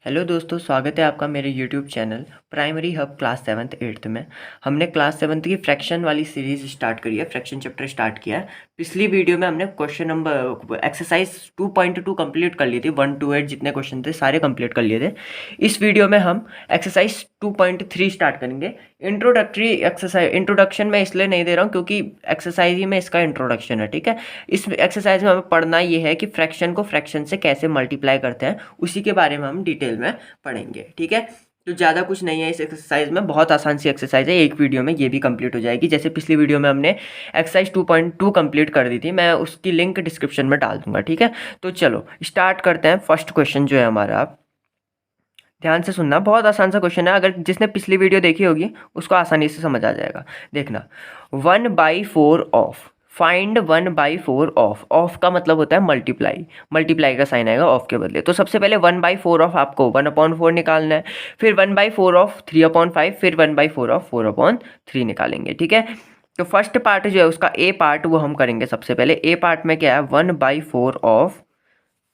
Hello दोस्तों, स्वागत है आपका मेरे YouTube channel primary hub class 7th 8th में। हमने क्लास 7th की फ्रैक्शन वाली सीरीज़ स्टार्ट करी है, फ्रैक्शन चैप्टर स्टार्ट किया है। पिछली वीडियो में हमने क्वेश्चन नंबर एक्सरसाइज 2.2 कंप्लीट कर ली थी। 1 to 8 जितने क्वेश्चन थे सारे कंप्लीट कर लिए थे। इस वीडियो में हम एक्सरसाइज 2.3 स्टार्ट करेंगे। इंट्रोडक्टरी एक्सरसाइज, इंट्रोडक्शन मैं इसलिए नहीं दे रहा हूँ क्योंकि एक्सरसाइज ही में इसका इंट्रोडक्शन है, ठीक है। इस एक्सरसाइज में हमें पढ़ना ये है कि फ्रैक्शन को फ्रैक्शन से कैसे मल्टीप्लाई करते हैं, उसी के बारे में हम डिटेल में पढ़ेंगे, ठीक है। तो ज़्यादा कुछ नहीं है इस एक्सरसाइज में, बहुत आसान सी एक्सरसाइज है। एक वीडियो में ये भी कंप्लीट हो जाएगी। जैसे पिछली वीडियो में हमने एक्सरसाइज 2.2 कंप्लीट कर दी थी, मैं उसकी लिंक डिस्क्रिप्शन में डाल दूंगा, ठीक है। तो चलो स्टार्ट करते हैं। फर्स्ट क्वेश्चन जो है हमारा, ध्यान से सुनना, बहुत आसान सा क्वेश्चन है। अगर जिसने पिछली वीडियो देखी होगी उसको आसानी से समझ आ जाएगा। देखना, 1/4 ऑफ, फाइंड 1/4 ऑफ। ऑफ का मतलब होता है मल्टीप्लाई, मल्टीप्लाई का साइन आएगा ऑफ के बदले। तो सबसे पहले 1/4 ऑफ आपको 1/4 निकालना है, फिर 1/4 ऑफ 3/5, फिर 1/4 ऑफ 4/3 निकालेंगे, ठीक है। तो फर्स्ट पार्ट जो है उसका ए पार्ट वो हम करेंगे सबसे पहले। ए पार्ट में क्या है, 1/4 ऑफ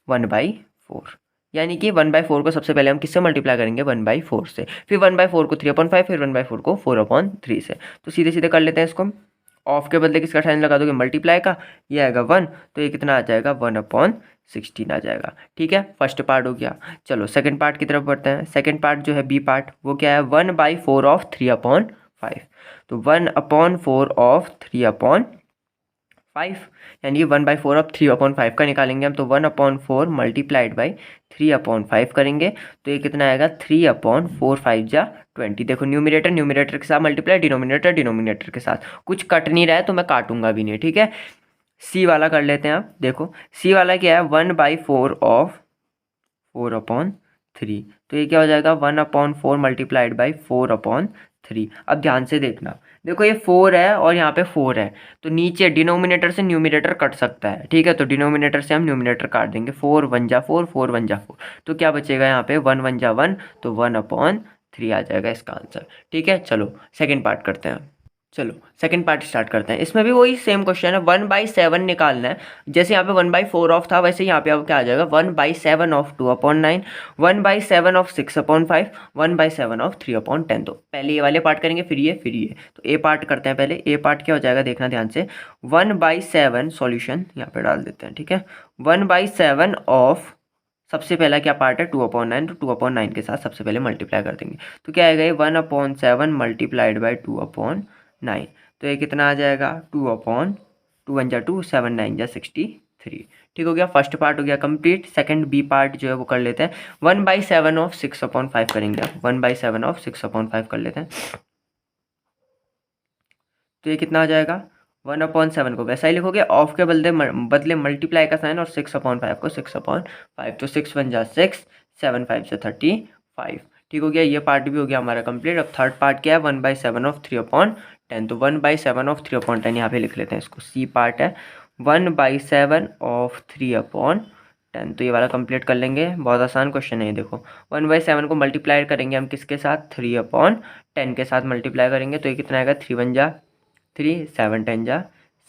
1/4, यानी कि 1/4 को सबसे पहले हम किससे मल्टीप्लाई करेंगे, 1/4 से, फिर 1/4 को 3/5, फिर 1/4 को 4/3 से। तो सीधे सीधे कर लेते हैं इसको। ऑफ के बदले किसका साइन लगा दोगे, मल्टीप्लाई का, ये आएगा 1, तो ये कितना आ जाएगा, 1/16 आ जाएगा, ठीक है। फर्स्ट पार्ट हो गया। चलो सेकंड पार्ट की तरफ बढ़ते हैं। सेकंड पार्ट जो है बी पार्ट, वो क्या है, 1/4 ऑफ 3/5। तो 1/4 ऑफ 3/5, यानी 1/4 ऑफ 3/5 का निकालेंगे हम। तो 1/4 मल्टीप्लाइड बाई 3/5 करेंगे, तो ये कितना आएगा, 3/4 5 देखो न्यूमिनेटर न्यूमिनेटर के साथ मल्टीप्लाई, डिनोमिनेटर डिनोमिनेटर के साथ। कुछ कट नहीं रहा है तो मैं काटूंगा भी नहीं, ठीक है। सी वाला कर लेते हैं आप। देखो सी वाला क्या है, 1/4 ऑफ 4/3। तो ये क्या हो जाएगा, 1/4 मल्टीप्लाइड बाई 4/3। अब ध्यान से देखना, देखो ये 4 है और यहाँ पे 4 है, तो नीचे डिनोमिनेटर से न्यूमिनेटर कट सकता है, ठीक है। तो डिनोमिनेटर से हम न्यूमिनेटर काट देंगे, 4 1 जा 4, 4 1 जा 4। तो क्या बचेगा यहाँ पे, 1 1 जा 1, तो 1/3 आ जाएगा इसका आंसर, ठीक है। चलो सेकेंड पार्ट करते हैं। चलो सेकंड पार्ट स्टार्ट करते हैं। इसमें भी वही सेम क्वेश्चन है, 1/7 निकालना है। जैसे यहाँ पे 1/4 ऑफ था, वैसे यहाँ पे अब क्या आ जाएगा, 1/7 ऑफ 2/9, 1/7 ऑफ 6/5, 1/7 ऑफ 3/10। तो पहले ये वाले पार्ट करेंगे, फिर ये, फिर ये। तो ए पार्ट करते हैं पहले। ए पार्ट क्या हो जाएगा, देखना ध्यान से, 1/7 सॉल्यूशन यहाँ पे डाल देते हैं, ठीक है। 1/7 ऑफ, सबसे पहला क्या पार्ट है, 2/9, तो 2/9 के साथ सबसे पहले मल्टीप्लाई कर देंगे। तो क्या आएगा, 1/7 मल्टीप्लाइड बाई 2/9। तो ये कितना आ जाएगा, 2/2 1 जा 2, 7 9 जा 63, ठीक हो गया। फर्स्ट पार्ट हो गया कंप्लीट। सेकंड बी पार्ट जो है वो कर लेते हैं। 1/7 ऑफ 6/5 करेंगे आप, 1/7 ऑफ 6/5 कर लेते हैं। तो ये कितना आ जाएगा, 1/7 को वैसा ही लिखोगे, ऑफ के बदले मल्टीप्लाई का साइन, और 6/5 को 6/5। तो 6 1 जा 6, 7 5 से 35, ठीक हो गया। ये पार्ट भी हो गया हमारा कंप्लीट। अब थर्ड पार्ट क्या है, 1/7 ऑफ 3/10। तो 1/7 ऑफ 3/10 यहाँ पे लिख लेते हैं इसको, सी पार्ट है, 1/7 ऑफ 3/10। तो ये वाला कंप्लीट कर लेंगे, बहुत आसान क्वेश्चन है ये। देखो 1/7 को मल्टीप्लाई करेंगे हम किसके साथ, 3/10 के साथ मल्टीप्लाई करेंगे। तो ये कितना आएगा, 3 1 जा 3, 7 10 जा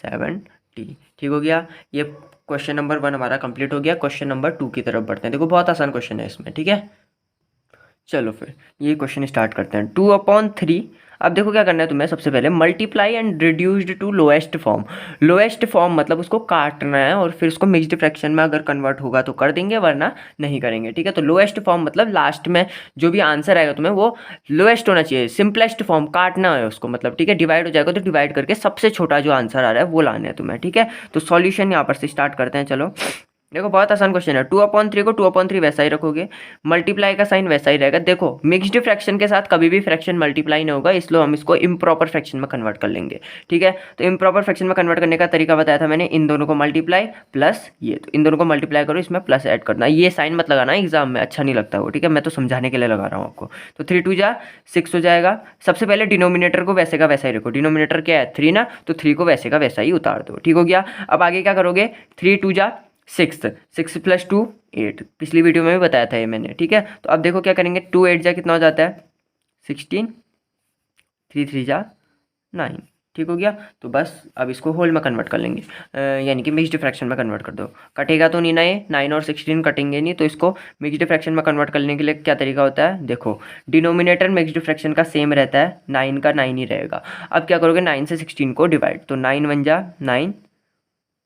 70, ठीक हो गया। ये क्वेश्चन नंबर 1 हमारा कंप्लीट हो गया। क्वेश्चन नंबर 2 की तरफ बढ़ते हैं। देखो बहुत आसान क्वेश्चन है इसमें, ठीक है। चलो फिर ये क्वेश्चन स्टार्ट करते हैं। 2/3। अब देखो क्या करना है तुम्हें, सबसे पहले multiply and reduced to lowest form. Lowest form मतलब उसको काटना है और फिर उसको मिक्स्ड फ्रैक्शन में अगर कन्वर्ट होगा तो कर देंगे, वरना नहीं करेंगे, ठीक है। तो लोएस्ट फॉर्म मतलब लास्ट में जो भी आंसर आएगा तुम्हें वो लोएस्ट होना चाहिए। सिंपलेस्ट फॉर्म काटना है उसको, मतलब ठीक है। डिवाइड हो जाएगा तो डिवाइड करके सबसे छोटा जो आंसर आ रहा है वो लाना है तुम्हें, ठीक है। तो सॉल्यूशन यहाँ पर से स्टार्ट करते हैं। चलो देखो बहुत आसान क्वेश्चन है। 2/3 को 2/3 वैसा ही रखोगे, मल्टीप्लाई का साइन वैसा ही रहेगा। देखो मिक्स्ड फ्रैक्शन के साथ कभी भी फ्रैक्शन मल्टीप्लाई नहीं होगा, इसलिए हम इसको इम्प्रॉपर फ्रैक्शन में कन्वर्ट कर लेंगे, ठीक है। तो इम्प्रॉपर फ्रैक्शन में कन्वर्ट करने का तरीका बताया था मैंने, इन दोनों को मल्टीप्लाई प्लस ये, तो इन दोनों को मल्टीप्लाई करो, इसमें प्लस ऐड करना। ये साइन मत लगाना एग्जाम में, अच्छा नहीं लगता वो, ठीक है। मैं तो समझाने के लिए लगा रहा हूँ आपको। तो 3 2 जा 6 हो जाएगा। सबसे पहले डिनोमिनेटर को वैसे का वैसा ही रखो, डिनोमिनेटर क्या है 3 ना, तो 3 को वैसे का वैसा ही उतार दो, ठीक हो गया। अब आगे क्या करोगे, 3 2 जा 6, 6 + 2 8, पिछली वीडियो में भी बताया था ये मैंने, ठीक है। तो अब देखो क्या करेंगे, 2 8 जा कितना हो जाता है 16, 3 3 जा 9, ठीक हो गया। तो बस अब इसको होल में कन्वर्ट कर लेंगे, यानी कि मिक्स्ड फ्रैक्शन में कन्वर्ट कर दो। कटेगा तो नहीं ना, ये 9 और 16 कटेंगे नहीं, तो इसको मिक्स्ड फ्रैक्शन में कन्वर्ट करने के लिए क्या तरीका होता है, देखो डिनोमिनेटर मिक्स्ड फ्रैक्शन का सेम रहता है, 9 का 9 ही रहेगा। अब क्या करोगे, 9 से 16 को डिवाइड, तो 9 1 जा 9,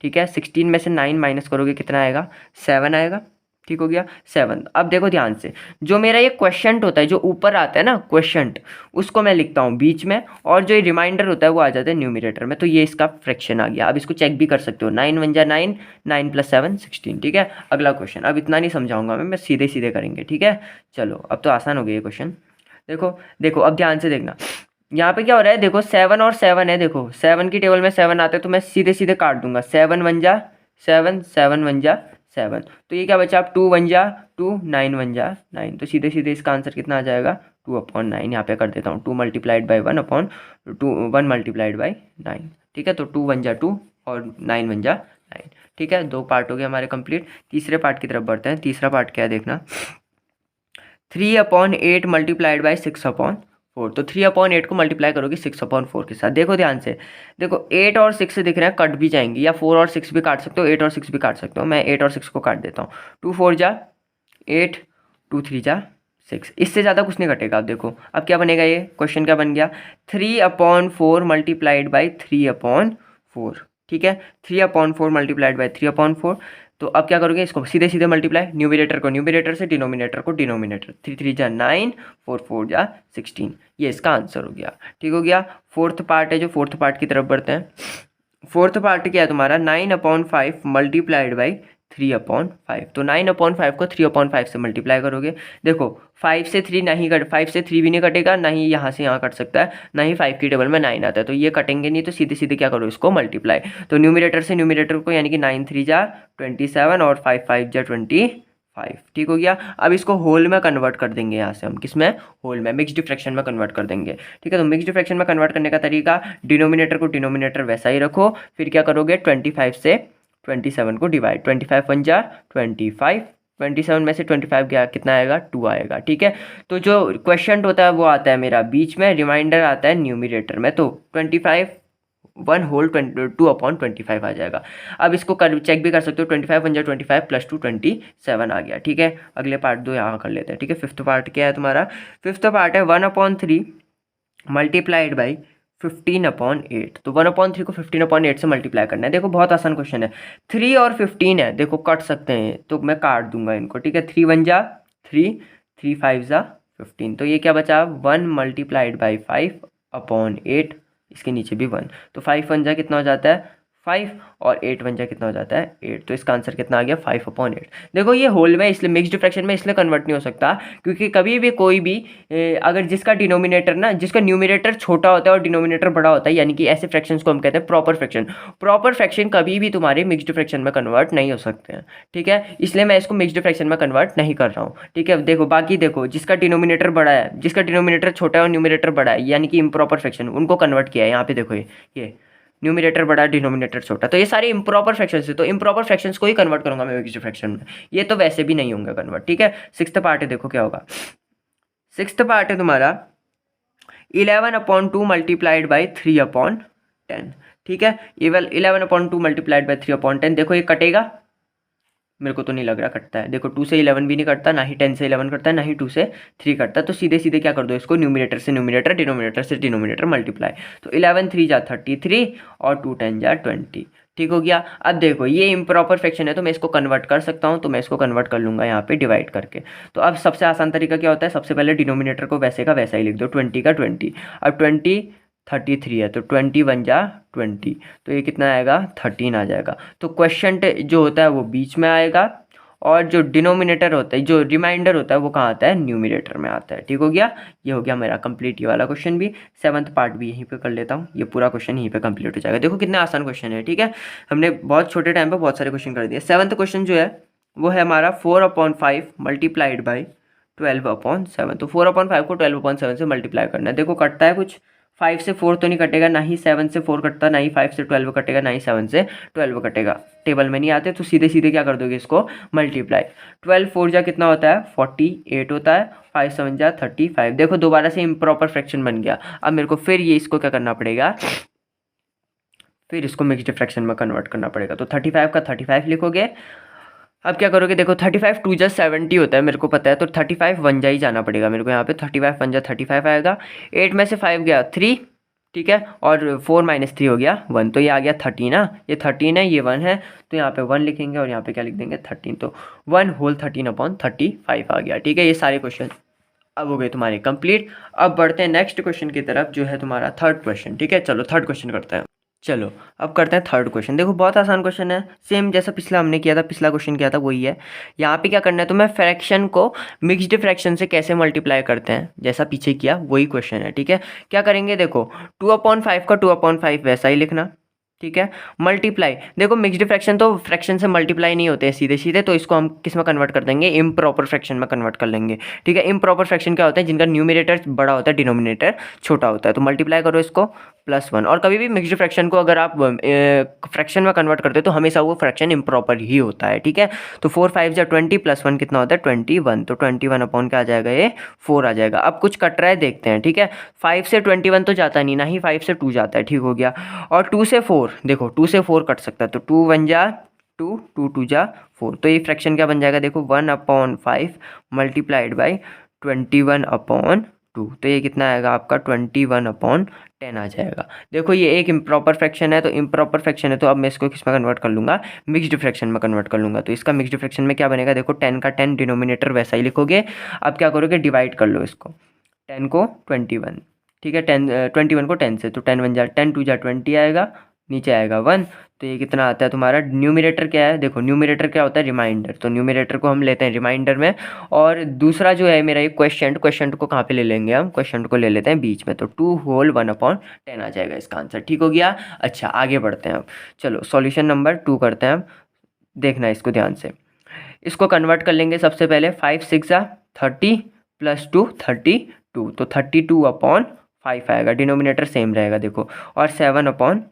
ठीक है। 16 में से 9 माइनस करोगे कितना आएगा, 7 आएगा। ठीक हो गया, 7। अब देखो ध्यान से, जो मेरा ये क्वेश्चंट होता है, जो ऊपर आता है ना क्वेश्चंट, उसको मैं लिखता हूँ बीच में, और जो ये रिमाइंडर होता है वो आ जाता है न्यूमिनेटर में। तो ये इसका फ्रैक्शन आ गया। अब इसको चेक भी कर सकते हो, 9 1 जा 9, 9 + 7 16, ठीक है। अगला क्वेश्चन, अब इतना नहीं समझाऊंगा मैं सीधे सीधे करेंगे, ठीक है। चलो अब तो आसान हो गया ये क्वेश्चन। देखो देखो अब ध्यान से देखना, यहाँ पे क्या हो रहा है, देखो 7 और 7 है, देखो 7 की टेबल में 7 आते हैं, तो मैं सीधे सीधे काट दूंगा, 7 1 जा 7, 7 1 जा 7, तो ये क्या बचा, अब 2 1 जा 2, 9 1 जा 9, तो सीधे सीधे इसका आंसर कितना आ जाएगा, 2/9। यहाँ पे कर देता हूँ 2 × 1/2, 1 × 9, ठीक है। तो 2 1 जा 2 और 9 1 जा 9, ठीक है। 2 पार्ट हो गए हमारे कंप्लीट। तीसरे पार्ट की तरफ बढ़ते हैं। तीसरा पार्ट क्या है देखना, 3/8 × 6/4, तो 3/8 को मल्टीप्लाई करोगे 6/4 के साथ। देखो ध्यान से, देखो 8 और 6 दिख रहे हैं, कट भी जाएंगे, या 4 और 6 भी काट सकते हो, 8 और 6 भी काट सकते हो। मैं 8 और 6 को काट देता हूँ, 2 4 जा 8, 2 3 जा 6, इससे ज़्यादा कुछ नहीं कटेगा। अब देखो अब क्या बनेगा, ये क्वेश्चन क्या बन गया, 3/4 × 3/4, ठीक है। 3/4 × 3/4, तो अब क्या करोगे, इसको सीधे सीधे मल्टीप्लाई, न्यूमिनेटर को न्यूमिनेटर से, डिनोमिनेटर को डिनोमिनेटर, 3 3 जा 9, 4 4 जा 16, ये इसका आंसर हो गया। ठीक हो गया। फोर्थ पार्ट है, जो फोर्थ पार्ट की तरफ बढ़ते हैं। फोर्थ पार्ट क्या है तुम्हारा, 9/5 × 3/5, तो 9/5 को 3/5 से मल्टीप्लाई करोगे। देखो 5 से 3 नहीं कट, 5 से 3 भी नहीं कटेगा, ना ही यहाँ से यहाँ कट सकता है, ना ही 5 की टेबल में 9 आता है, तो ये कटेंगे नहीं, तो सीधे सीधे क्या करो, इसको मल्टीप्लाई। तो न्यूमिनेटर से न्यूमिनेटर को, यानी कि 9 3 जा 27 और 5 5 जा 25, ठीक हो गया। अब इसको होल में कन्वर्ट कर देंगे, यहाँ से हम किस में, होल में, मिक्स्ड फ्रैक्शन में कन्वर्ट कर देंगे, ठीक है। तो मिक्स्ड फ्रैक्शन में कन्वर्ट करने का तरीका, डिनोमिनेटर को डिनोमिनेटर वैसा ही रखो, फिर क्या करोगे, 25 से 27 को डिवाइड, 25 1 जा 25, 27 में से 25 गया कितना आएगा, 2 आएगा, ठीक है। तो जो क्वेश्चन होता है वो आता है मेरा बीच में, रिमाइंडर आता है न्यूमिनेटर में, तो 25 1 होल 2/25 आ जाएगा। अब इसको कर चेक भी कर सकते हो, 25 1 जा 25 + 2 27 आ गया, ठीक है। अगले पार्ट दो यहाँ कर लेते हैं, ठीक है। फिफ्थ पार्ट क्या है तुम्हारा, फिफ्थ पार्ट है 1/3 × 15/8, तो 1/3 को 15/8 से मल्टीप्लाई करना है। देखो बहुत आसान क्वेश्चन है, 3 और 15 है, देखो कट सकते हैं, तो मैं काट दूंगा इनको, ठीक है। 3 1 जा 3, 3 5 जा 15, तो ये क्या बचा, 1 × 5/8, इसके नीचे भी 1, तो 5 1 जा कितना हो जाता है 5, और 8 1 जा कितना हो जाता है 8, तो इसका आंसर कितना आ गया 5/8। देखो ये होल में, इसलिए मिक्स्ड फ्रैक्शन में इसलिए कन्वर्ट नहीं हो सकता, क्योंकि कभी भी कोई भी अगर जिसका डिनोमिनेटर ना, जिसका न्यूमिनेटर छोटा होता है और डिनोमिनेटर बड़ा होता है, यानी कि ऐसे फ्रैक्शंस को हम कहते हैं प्रॉपर फ्रैक्शन। प्रॉपर फ्रैक्शन कभी भी तुम्हारे मिक्स्ड फ्रैक्शन में कन्वर्ट नहीं हो सकते हैं, ठीक है। इसलिए मैं इसको मिक्स्ड फ्रैक्शन में कन्वर्ट नहीं कर रहा हूँ, ठीक है। देखो बाकी देखो, जिसका डिनोमिनेटर बड़ा है, जिसका डिनोमिनेटर छोटा है और न्यूमिनेटर बड़ा है, यानी कि इम्प्रॉपर फ्रैक्शन, उनको कन्वर्ट किया है। यहाँ पे देखो ये न्यूमिनेटर बड़ा, डिनोमिनेटर छोटा, तो ये सारे इंप्रॉपर फ्रैक्शंस है, तो इंप्रॉपर फ्रैक्शंस को ही कन्वर्ट करूंगा मैं मिक्स्ड फ्रैक्शन में, ये तो वैसे भी नहीं होंगे कन्वर्ट, ठीक है। सिक्स्थ पार्ट है, देखो क्या होगा, सिक्स्थ पार्ट है तुम्हारा 11/2 × 3/10, ठीक है। 11/2 × 3/10, देखो ये कटेगा, मेरे को तो नहीं लग रहा कटता है। देखो 2 से 11 भी नहीं कटता, ना ही 10 से 11 कटता है, ना ही 2 से 3 कटता है, तो सीधे सीधे क्या कर दो, इसको न्यूमिनेटर से न्यूमिनेटर, डिनोमिनेटर से डिनोमिनेटर मल्टीप्लाई, तो 11 3 जा 33 और 2 10 जा 20, ठीक हो गया। अब देखो ये इम्प्रॉपर फ्रैक्शन है, तो मैं इसको कन्वर्ट कर सकता हूँ, तो मैं इसको कन्वर्ट कर लूँगा यहाँ पे डिवाइड करके। तो अब सबसे आसान तरीका क्या होता है, सबसे पहले डिनोमिनेटर को वैसे का वैसा ही लिख दो, 20 का 20, अब 20 33 है, तो 20 1 जा 20, तो ये कितना आएगा 13 आ जाएगा। तो क्वेश्चन जो होता है वो बीच में आएगा, और जो डिनोमिनेटर होता है, जो रिमाइंडर होता है, वो कहाँ आता है, न्यूमिनेटर में आता है, ठीक हो गया। ये हो गया मेरा कंप्लीट ये वाला क्वेश्चन भी। सेवन्थ पार्ट भी यहीं पे कर लेता हूँ, ये पूरा क्वेश्चन यहीं पे कंप्लीट हो जाएगा। देखो कितना आसान क्वेश्चन है, ठीक है। हमने बहुत छोटे टाइम पे बहुत सारे क्वेश्चन कर दिए। सेवन्थ क्वेश्चन जो है वो है हमारा 4/5 × 12/7, तो 4/5 को 12/7 से मल्टीप्लाई करना है। देखो कटता है कुछ, 5 से 4 तो नहीं कटेगा, ना ही 7 से 4 कटता, ना ही 5 से 12 कटेगा, ना ही 7 से 12 कटेगा, टेबल में नहीं आते, तो सीधे सीधे क्या कर दोगे, इसको मल्टीप्लाई। 12 4 जा कितना होता है 48 होता है, 5 7 जा 35। देखो दोबारा से इम्प्रॉपर फ्रैक्शन बन गया। अब मेरे को फिर ये इसको क्या करना पड़ेगा, फिर इसको मिक्स्ड फ्रैक्शन में कन्वर्ट करना पड़ेगा। तो 35 का 35 लिखोगे। अब क्या करोगे, देखो 35 2 जा 70 होता है, मेरे को पता है, तो 35 वन जा ही जाना पड़ेगा मेरे को यहाँ पे। 35 वन जा 35 आएगा। 8 में से 5 गया 3, ठीक है, और 4 माइनस 3 हो गया 1, तो ये आ गया 13 ना, ये 13 है, ये 1 है, तो यहाँ पे 1 लिखेंगे और यहाँ पे क्या लिख देंगे 13, तो 1 होल 13/35 आ गया। ठीक है, ये सारे क्वेश्चन अब हो गए तुम्हारे कंप्लीट। अब बढ़ते हैं नेक्स्ट क्वेश्चन की तरफ, जो है तुम्हारा थर्ड क्वेश्चन। ठीक है, चलो थर्ड क्वेश्चन करते हैं। चलो अब करते हैं थर्ड क्वेश्चन। देखो बहुत आसान क्वेश्चन है, सेम जैसा पिछला हमने किया था, पिछला क्वेश्चन किया था वही है। यहाँ पे क्या करना है तुम्हें, फ्रैक्शन को मिक्स्ड फ्रैक्शन से कैसे मल्टीप्लाई करते हैं, जैसा पीछे किया वही क्वेश्चन है। ठीक है, क्या करेंगे, देखो 2/5 का 2/5 वैसा ही लिखना। ठीक है, मल्टीप्लाई, देखो मिक्स्ड फ्रैक्शन तो फ्रैक्शन से मल्टीप्लाई नहीं होते हैं सीधे सीधे, तो इसको हम किस में कन्वर्ट कर देंगे, इम्प्रॉपर फ्रैक्शन में कन्वर्ट कर लेंगे। ठीक है, इम्प्रॉपर फ्रैक्शन क्या होता है, जिनका न्यूमरेटर बड़ा होता है, डिनोमिनेटर छोटा होता है। तो मल्टीप्लाई करो इसको +1। और कभी भी मिक्स्ड फ्रैक्शन को अगर आप फ्रैक्शन में कन्वर्ट करते हो तो हमेशा वो फ्रैक्शन इम्प्रॉपर ही होता है। ठीक है, तो 4 5 जा 20 +1 कितना होता है 21, तो 21 अपॉन क्या आ जाएगा, ये 4 आ जाएगा। अब कुछ कट रहा है, देखते हैं। ठीक है, 5 से 21 तो जाता नहीं, ना ही 5 से 2 जाता है, ठीक हो गया। और 2 से 4, देखो 2 से 4 कट सकता है, तो 2 1 जा 2, 2 2 जा 4, तो ये फ्रैक्शन क्या बन जाएगा, देखो 1/5 मल्टीप्लाइड बाई 21/2, तो ये कितना आएगा आपका 21/10 आ जाएगा। देखो ये एक इम्प्रॉपर फ्रैक्शन है, तो इम्प्रॉपर फ्रैक्शन है, तो अब मैं इसको किस में कन्वर्ट कर लूँगा, मिक्स्ड फ्रैक्शन में कन्वर्ट कर लूँगा। तो इसका मिक्स्ड फ्रैक्शन में क्या बनेगा, देखो 10 का 10 डिनोमिनेटर वैसा ही लिखोगे। अब क्या करोगे, डिवाइड कर लो इसको, 10 को 21, ठीक है, 21 को 10 से, तो 10 1 जा 10, 2 जा 20 आएगा, नीचे आएगा 1, तो ये कितना आता है तुम्हारा, न्यूमरेटर क्या है, देखो न्यूमरेटर क्या होता है, रिमाइंडर, तो न्यूमरेटर को हम लेते हैं रिमाइंडर में। और दूसरा जो है मेरा ये क्वेश्चन को कहाँ पे ले लेंगे हम, क्वेश्चन को ले लेते हैं बीच में, तो 2 होल 1/10 आ जाएगा इसका आंसर। ठीक हो गया। अच्छा आगे बढ़ते हैं अब, चलो सॉल्यूशन नंबर 2 करते हैं अब, देखना इसको ध्यान से। इसको कन्वर्ट कर लेंगे सबसे पहले, 5 6 जा 30 +2 32, तो 32/5 आएगा, डिनोमिनेटर सेम रहेगा देखो, और 7/9,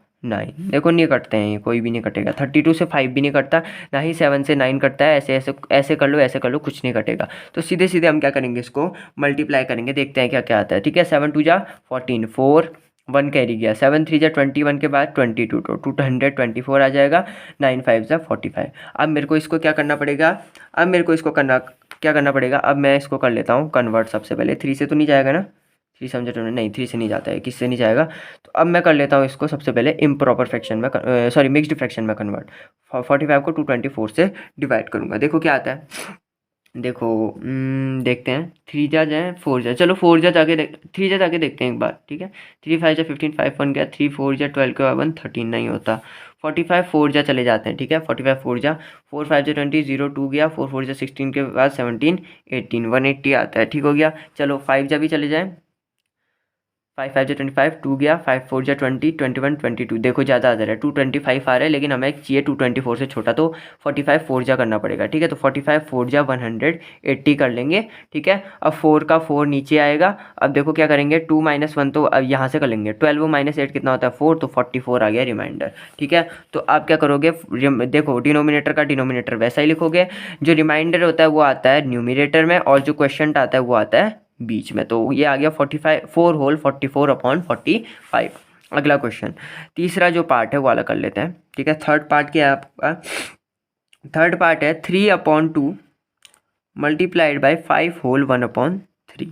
देखो नहीं कटते हैं, ये कोई भी नहीं कटेगा, 32 से 5 भी नहीं कटता, ना ही 7 से 9 कटता है, ऐसे ऐसे ऐसे कर लो, ऐसे कर लो, कुछ नहीं कटेगा। तो सीधे सीधे हम क्या करेंगे, इसको मल्टीप्लाई करेंगे, देखते हैं क्या क्या आता है। ठीक है, 7 2 जा 14, 4 1 कैरी गया, 7 3 जा 21 के बाद 22, तो 224 आ जाएगा, 9 5 जा 45। अब मेरे को इसको क्या करना पड़ेगा, अब मेरे को इसको क्या करना पड़ेगा, अब मैं इसको कर लेता हूँ कन्वर्ट। सबसे पहले 3 से तो नहीं जाएगा ना, 3 समझे तो नहीं, 3 से नहीं जाता है, किससे नहीं जाएगा, तो अब मैं कर लेता हूँ इसको सबसे पहले इम्प्रॉपर फ्रैक्शन में, सॉरी मिक्स्ड फ्रैक्शन में कन्वर्ट। 45 को 224 से डिवाइड करूँगा, देखो क्या आता है। देखो देखते हैं, 3 जा जाए 4 जा, चलो 4 जा जाके 3 जा जाके देखते हैं एक बार। ठीक है, 3 5 जा 15, 5 1 गया, 3 4 जा 12 के बाद 1 13 नहीं होता, 45 4 जा चले जाते हैं। ठीक है, 45 4 जा 4 5 जा 20, 0 2 गया, 4 4 जा 16 के बाद 17 18 180 आता है। ठीक हो गया, चलो 5 जा भी चले जाएँ, 5 5 जा 25 2 गया, 5 4 जा 20 21 22, देखो ज़्यादा आ जा रहा है, 225 आ रहा है, लेकिन हमें चाहिए 224 से छोटा, तो 45 4 जा करना पड़ेगा। ठीक है, तो 45 4 जा 180 कर लेंगे। ठीक है, अब 4 का 4 नीचे आएगा। अब देखो क्या करेंगे, 2 - 1 तो अब यहाँ से कर लेंगे, 12 - 8 कितना होता है 4, तो 44 आ गया रिमाइंडर। ठीक है, तो आप क्या करोगे, देखो डिनोमिनेटर का डिनोमिनेटर वैसा ही लिखोगे, जो रिमाइंडर होता है वो आता है न्यूमिनेटर में, और जो क्वेश्चन आता है वो आता है बीच में, तो ये आ गया 45 4 होल 44/45। अगला क्वेश्चन, तीसरा जो पार्ट है वो वाला कर लेते हैं। ठीक है, थर्ड पार्ट क्या है आपका, थर्ड पार्ट है 3/2 मल्टीप्लाइड बाई 5 होल 1/3।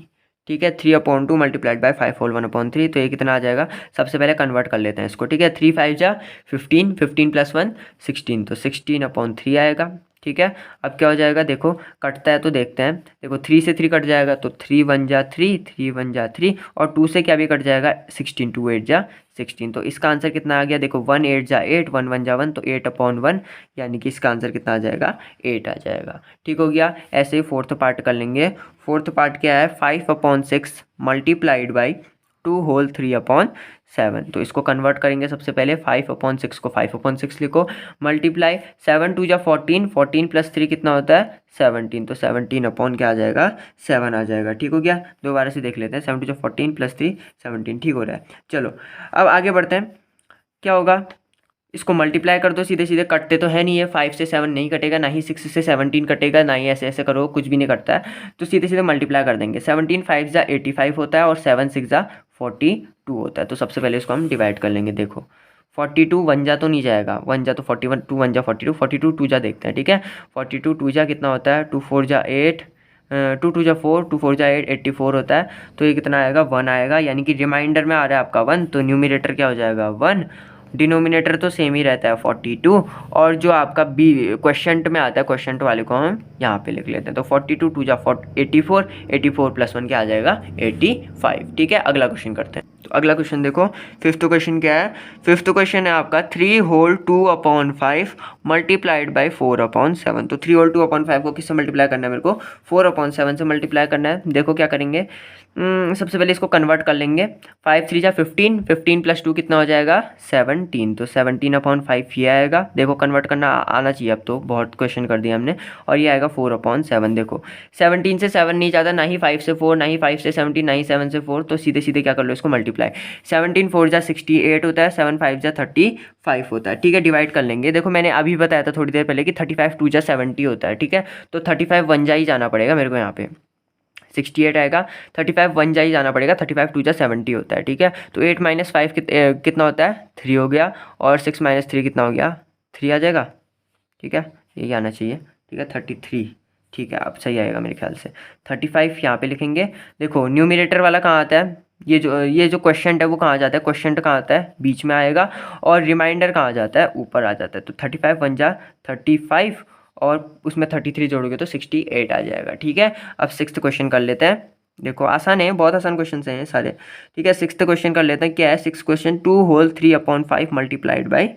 ठीक है, 3/2 मल्टीप्लाइड बाई 5 होल 1/3, तो ये कितना आ जाएगा, सबसे पहले कन्वर्ट कर लेते हैं इसको। ठीक है, 3 5 जा 15, 15 + 1 16, तो 16/3 आएगा। ठीक है, अब क्या हो जाएगा, देखो कटता है तो देखते हैं, देखो 3 से 3 कट जाएगा, तो 3 1 जा 3, 3 1 जा 3, और 2 से क्या भी कट जाएगा 16, 2 8 जा 16, तो इसका आंसर कितना आ गया, देखो 1 8 जा 8, 1 1 जा 1, तो 8/1, यानी कि इसका आंसर कितना आ जाएगा 8 आ जाएगा। ठीक हो गया। ऐसे ही फोर्थ पार्ट कर लेंगे। फोर्थ पार्ट क्या है, 5/6 मल्टीप्लाइड बाई 2 होल 3/7, तो इसको कन्वर्ट करेंगे सबसे पहले, 5/6 को 5/6 लिखो, मल्टीप्लाई 7 2 जा 14, 14 + 3 कितना होता है 17, तो 17 अपॉन क्या आ जाएगा 7 आ जाएगा। ठीक हो गया, दोबारा से देख लेते हैं, 7 2 जा 14 + 3 17, ठीक हो रहा है। चलो अब आगे बढ़ते हैं, क्या होगा, इसको मल्टीप्लाई कर दो, सीधे सीधे कटते तो है नहीं है, 5 से 7 नहीं कटेगा, ना ही 6 से 17 कटेगा, ना ही ऐसे ऐसे करो, कुछ भी नहीं कटता है, तो सीधे सीधे मल्टीप्लाई कर देंगे। 17 5 जा 85 होता है, और 7 6 जा 42 होता है, तो सबसे पहले इसको हम डिवाइड कर लेंगे। देखो 42 वन जा तो नहीं जाएगा, वन जा तो 41, 2 वन जा 42, 42 टू जा देखते हैं, ठीक है। 42 टू जा कितना होता है, 2 4 जा 8, 2 2 जा 4, 2 4 जा 8, 84 होता है। तो ये कितना आएगा, 1 आएगा, यानी कि रिमाइंडर में आ रहा है आपका 1, तो न्यूमिनेटर क्या हो जाएगा 1, डिनोमिनेटर तो सेम ही रहता है 42, और जो आपका बी क्वेश्चंट में आता है, क्वेश्चंट वाले को हम यहाँ पे लिख लेते हैं। तो 42 टू जा 84, 84 प्लस 1 क्या आ जाएगा 85, ठीक है। अगला क्वेश्चन करते हैं। तो अगला क्वेश्चन देखो, फिफ्थ क्वेश्चन क्या है, फिफ्थ क्वेश्चन है आपका 3 होल 2/5 मल्टीप्लाइड बाई 4/7। तो 3 होल 2/5 को किससे मल्टीप्लाई करना है, मेरे को 4/7 से मल्टीप्लाई करना है। देखो क्या करेंगे, सबसे पहले इसको कन्वर्ट कर लेंगे। 5 3 जा 15, 15 प्लस 2 कितना हो जाएगा 17, तो 17/5 ये आएगा। देखो कन्वर्ट करना आना चाहिए, अब तो बहुत क्वेश्चन कर दिया हमने। और ये आएगा 4/7। देखो 17 से 7 नहीं जाता, ना ही 5 से 4, ना ही 5 से 17, ना ही 7 से 4, तो सीधे सीधे क्या कर लो इसको मल्टीप्लाई। 17 4 जा 68 होता है, 7 5 जा 35 होता है, ठीक है। डिवाइड कर लेंगे। देखो मैंने अभी बताया था थोड़ी देर पहले कि 35 2 जा 70 होता है, ठीक है। तो 35 वन जा ही जाना पड़ेगा मेरे को, यहाँ पे 68 आएगा, 35 वन जा ही जाना पड़ेगा, 35 2 जा 70 होता है, ठीक है। तो 8 - 5 कितना होता है 3 हो गया, और 6 - 3 कितना हो गया 3 आ जाएगा, ठीक है। यही आना चाहिए, ठीक है 33, ठीक है। अब सही आएगा मेरे ख्याल से। 35 यहाँ पे लिखेंगे। देखो न्यूमिनेटर वाला कहाँ आता है, ये जो क्वेश्चन है वो कहाँ जाता है, क्वेश्चन कहाँ आता है बीच में आएगा, और रिमाइंडर कहाँ जाता है ऊपर आ जाता है। तो 35 वन जा 35, और उसमें 33 जोड़ोगे तो 68 आ जाएगा, ठीक है। अब सिक्स्थ क्वेश्चन कर लेते हैं। देखो आसान है, बहुत आसान क्वेश्चन हैं सारे, ठीक है। सिक्स्थ क्वेश्चन कर लेते हैं। क्या है six question, 2 whole 3/5 multiplied by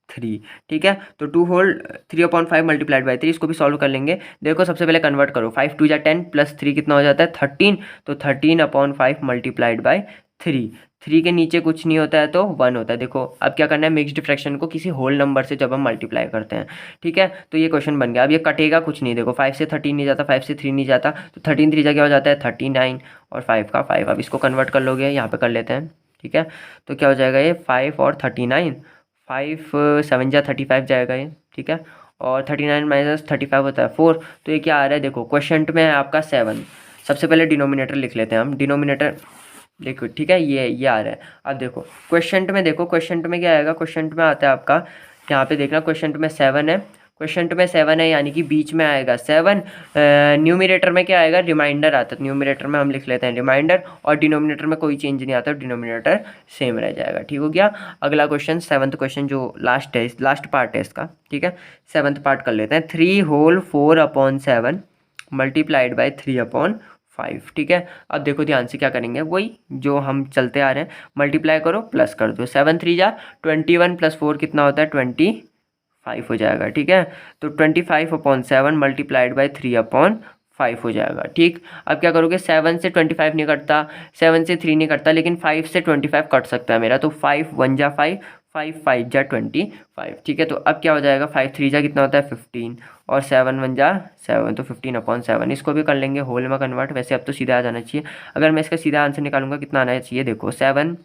3, ठीक है। तो 2 होल 3/5 मल्टीप्लाइड बाई 3, इसको भी सॉल्व कर लेंगे। देखो सबसे पहले कन्वर्ट करो, 5 2 जा 10 प्लस 3 कितना हो जाता है 13, तो 13/5 मल्टीप्लाइड बाई 3, 3 के नीचे कुछ नहीं होता है तो 1 होता है। देखो अब क्या करना है, मिक्स्ड फ्रैक्शन को किसी होल नंबर से जब हम मल्टीप्लाई करते हैं, ठीक है। तो ये क्वेश्चन बन गया। अब ये कटेगा कुछ नहीं, देखो 5 से 13 नहीं जाता, 5 से 3 नहीं जाता, तो 13 3 क्या हो जाता है 39, और 5 का 5। अब इसको कन्वर्ट कर लोगे, यहाँ पे कर लेते हैं, ठीक है। तो क्या हो जाएगा ये 5 और 39, 5 7 जा 35 जाएगा ये, ठीक है। और 39 - 35 होता है 4, तो ये क्या आ रहा है, देखो क्वेश्चन में है आपका 7। सबसे पहले डिनोमिनेटर लिख लेते हैं हम, डिनोमिनेटर देखो, ठीक है। ये आ रहा है। अब देखो क्वेश्चन में, देखो क्वेश्चन में क्या आएगा, क्वेश्चन में आता है आपका, यहाँ पे देखना क्वेश्चन में 7 है, क्वेश्चन में 7 है, यानी कि बीच में आएगा 7। न्यूमिनेटर में क्या आएगा, रिमाइंडर आता है, न्यूमिनेटर में हम लिख लेते हैं रिमाइंडर, और डिनोमिनेटर में कोई चेंज नहीं आता, डिनोमिनेटर सेम रह जाएगा, ठीक हो गया। अगला क्वेश्चन, सेवन्थ क्वेश्चन जो लास्ट है, लास्ट पार्ट है इसका, ठीक है। सेवन्थ पार्ट कर लेते हैं। 3 होल 4/7 मल्टीप्लाइड बाई 3/5, ठीक है। अब देखो ध्यान से क्या करेंगे, वही जो हम चलते आ रहे हैं, मल्टीप्लाई करो प्लस कर दो। 7 3 जा 21 प्लस 4 कितना होता है 25 हो जाएगा, ठीक है। तो 25/7 मल्टीप्लाइड बाई 3/5 हो जाएगा, ठीक। अब क्या करोगे, 7 से 25 नहीं कटता, 7 से 3 नहीं कटता, लेकिन 5 से 25 कट सकता है मेरा। तो 5 1 जा 5, 5 5 जा 25, ठीक है। तो अब क्या हो जाएगा, 5 3 जा कितना होता है 15, और 7 1 जा 7, तो 15/7। इसको भी कर लेंगे होल में कन्वर्ट। वैसे अब तो सीधा आ जाना चाहिए। अगर मैं इसका सीधा आंसर निकालूंगा कितना आना चाहिए, देखो 7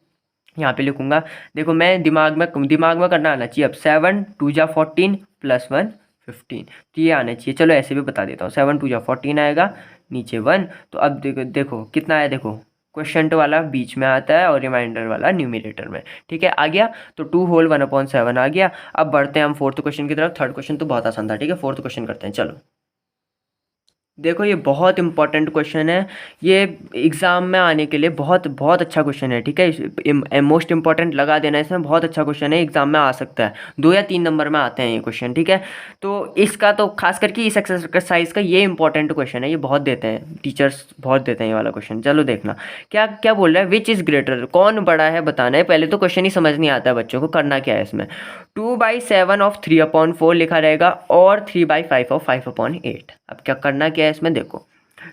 यहाँ पे लिखूंगा। देखो मैं दिमाग में करना आना चाहिए। अब 7 2 जा 14 प्लस 1 15, तो ये आना चाहिए। चलो ऐसे भी बता देता हूँ, 7 2 जा 14 आएगा, नीचे 1। तो अब देखो कितना है, देखो क्वेश्चन वाला बीच में आता है और रिमाइंडर वाला न्यूमिनेटर में, ठीक है। आ गया, तो 2 होल 1/7 आ गया। अब बढ़ते हैं हम फोर्थ क्वेश्चन की तरफ। थर्ड क्वेश्चन तो बहुत आसान था, ठीक है। फोर्थ क्वेश्चन करते हैं, चलो। देखो ये बहुत इंपॉर्टेंट क्वेश्चन है, ये एग्ज़ाम में आने के लिए बहुत बहुत अच्छा क्वेश्चन है, ठीक है। मोस्ट इंपॉर्टेंट लगा देना, इसमें बहुत अच्छा क्वेश्चन है, एग्ज़ाम में आ सकता है, 2 या 3 नंबर में आते हैं ये क्वेश्चन, ठीक है। तो इसका तो खास करके इस एक्सरसाइज का ये इंपॉर्टेंट क्वेश्चन है, ये बहुत देते हैं टीचर्स, बहुत देते हैं ये वाला क्वेश्चन। चलो देखना क्या क्या बोल रहा है, विच इज़ ग्रेटर, कौन बड़ा है बताना है। पहले तो क्वेश्चन ही समझ नहीं आता है बच्चों को, करना क्या है इसमें। 2/7 ऑफ 3/4 लिखा रहेगा, और 3/5 ऑफ 5/8। अब क्या करना क्या है इसमें, देखो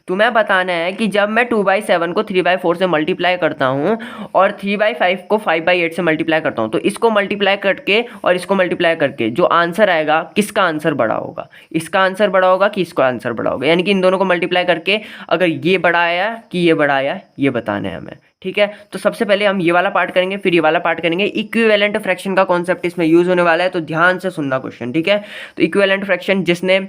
तुम्हें बताना है कि जब मैं 2/7 को 3/4 से मल्टीप्लाई करता हूँ, और 3/5 को 5/8 से मल्टीप्लाई करता हूँ, तो इसको मल्टीप्लाई करके और इसको मल्टीप्लाई करके जो आंसर आएगा, किसका आंसर बड़ा होगा, इसका आंसर बड़ा होगा कि इसका आंसर बड़ा होगा। यानी कि इन दोनों को मल्टीप्लाई करके अगर ये बड़ा आया कि ये बड़ा आया, ये बताना है हमें, ठीक है। तो सबसे पहले हम ये वाला पार्ट करेंगे, फिर ये वाला पार्ट करेंगे। इक्विवेलेंट फ्रैक्शन का कॉन्सेप्ट इसमें यूज होने वाला है, तो ध्यान से सुनना क्वेश्चन, ठीक है। तो इक्विवेलेंट फ्रैक्शन, जिसने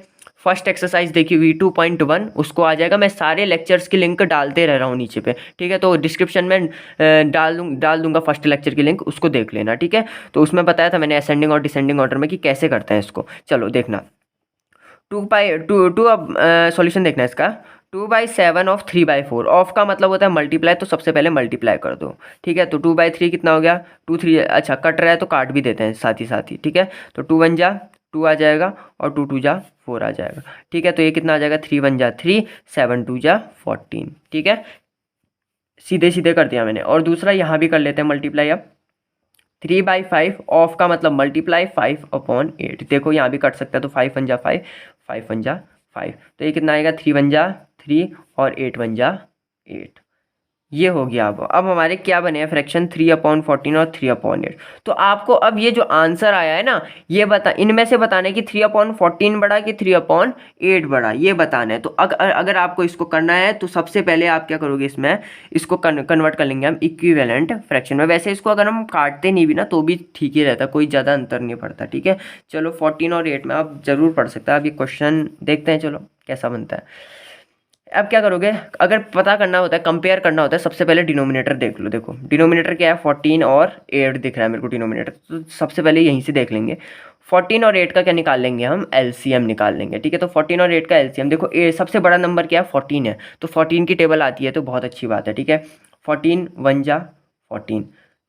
फर्स्ट एक्सरसाइज देखिए V2.1, उसको आ जाएगा। मैं सारे लेक्चर्स की लिंक डालते रह रहा हूँ नीचे पे, ठीक है। तो डिस्क्रिप्शन में डाल दूंगा फर्स्ट लेक्चर की लिंक, उसको देख लेना, ठीक है। तो उसमें बताया था मैंने असेंडिंग और डिसेंडिंग ऑर्डर में कि कैसे करते हैं इसको। चलो देखना, 2 अब सॉल्यूशन देखना है इसका। 2/7 ऑफ 3/4, ऑफ का मतलब होता है मल्टीप्लाई, तो सबसे पहले मल्टीप्लाई कर दो, ठीक है। तो 2/3 कितना हो गया, 2 3, अच्छा कट रहा है तो काट भी देते हैं साथ ही, ठीक है। तो 2 1 जा 2 आ जाएगा और 2 2 जा 4 आ जाएगा, ठीक है। तो ये कितना आ जाएगा, 3 1 जा 3, 7 2 जा 14, ठीक है। सीधे सीधे कर दिया मैंने। और दूसरा यहाँ भी कर लेते हैं मल्टीप्लाई अब। 3/5 ऑफ का मतलब मल्टीप्लाई 5/8, देखो यहाँ भी कट सकता है तो 5 1 जा 5, 5 1 जा 5, तो ये कितना आएगा, 3 1 जा 3 और 8 1 जा 8। ये हो गया। अब हमारे क्या बने हैं फ्रैक्शन, 3/14 और 3/8। तो आपको अब ये जो आंसर आया है ना, ये इनमें से बताना है कि 3/14 बड़ा कि 3/8 बड़ा, ये बताना है। तो अगर आपको इसको करना है तो सबसे पहले आप क्या करोगे, इसमें इसको कन्वर्ट कर लेंगे हम इक्विवेलेंट फ्रैक्शन में। वैसे इसको अगर हम काटते नहीं भी ना तो भी ठीक ही रहता, कोई ज़्यादा अंतर नहीं पड़ता, ठीक है। चलो 14 और 8 में आप ज़रूर पढ़ सकते हैं। अब ये क्वेश्चन देखते हैं, चलो कैसा बनता है। अब क्या करोगे, अगर पता करना होता है, कंपेयर करना होता है, सबसे पहले डिनोमिनेटर देख लो। देखो डिनोमिनेटर क्या है, 14 और 8 दिख रहा है मेरे को डिनोमिनेटर, तो सबसे पहले यहीं से देख लेंगे। 14 और 8 का क्या निकाल लेंगे हम, एलसीएम निकाल लेंगे, ठीक है। तो 14 और 8 का एलसीएम देखो, सबसे बड़ा नंबर क्या है, 14 है, तो 14 की टेबल आती है तो बहुत अच्छी बात है, ठीक है। 14 1 जा 14,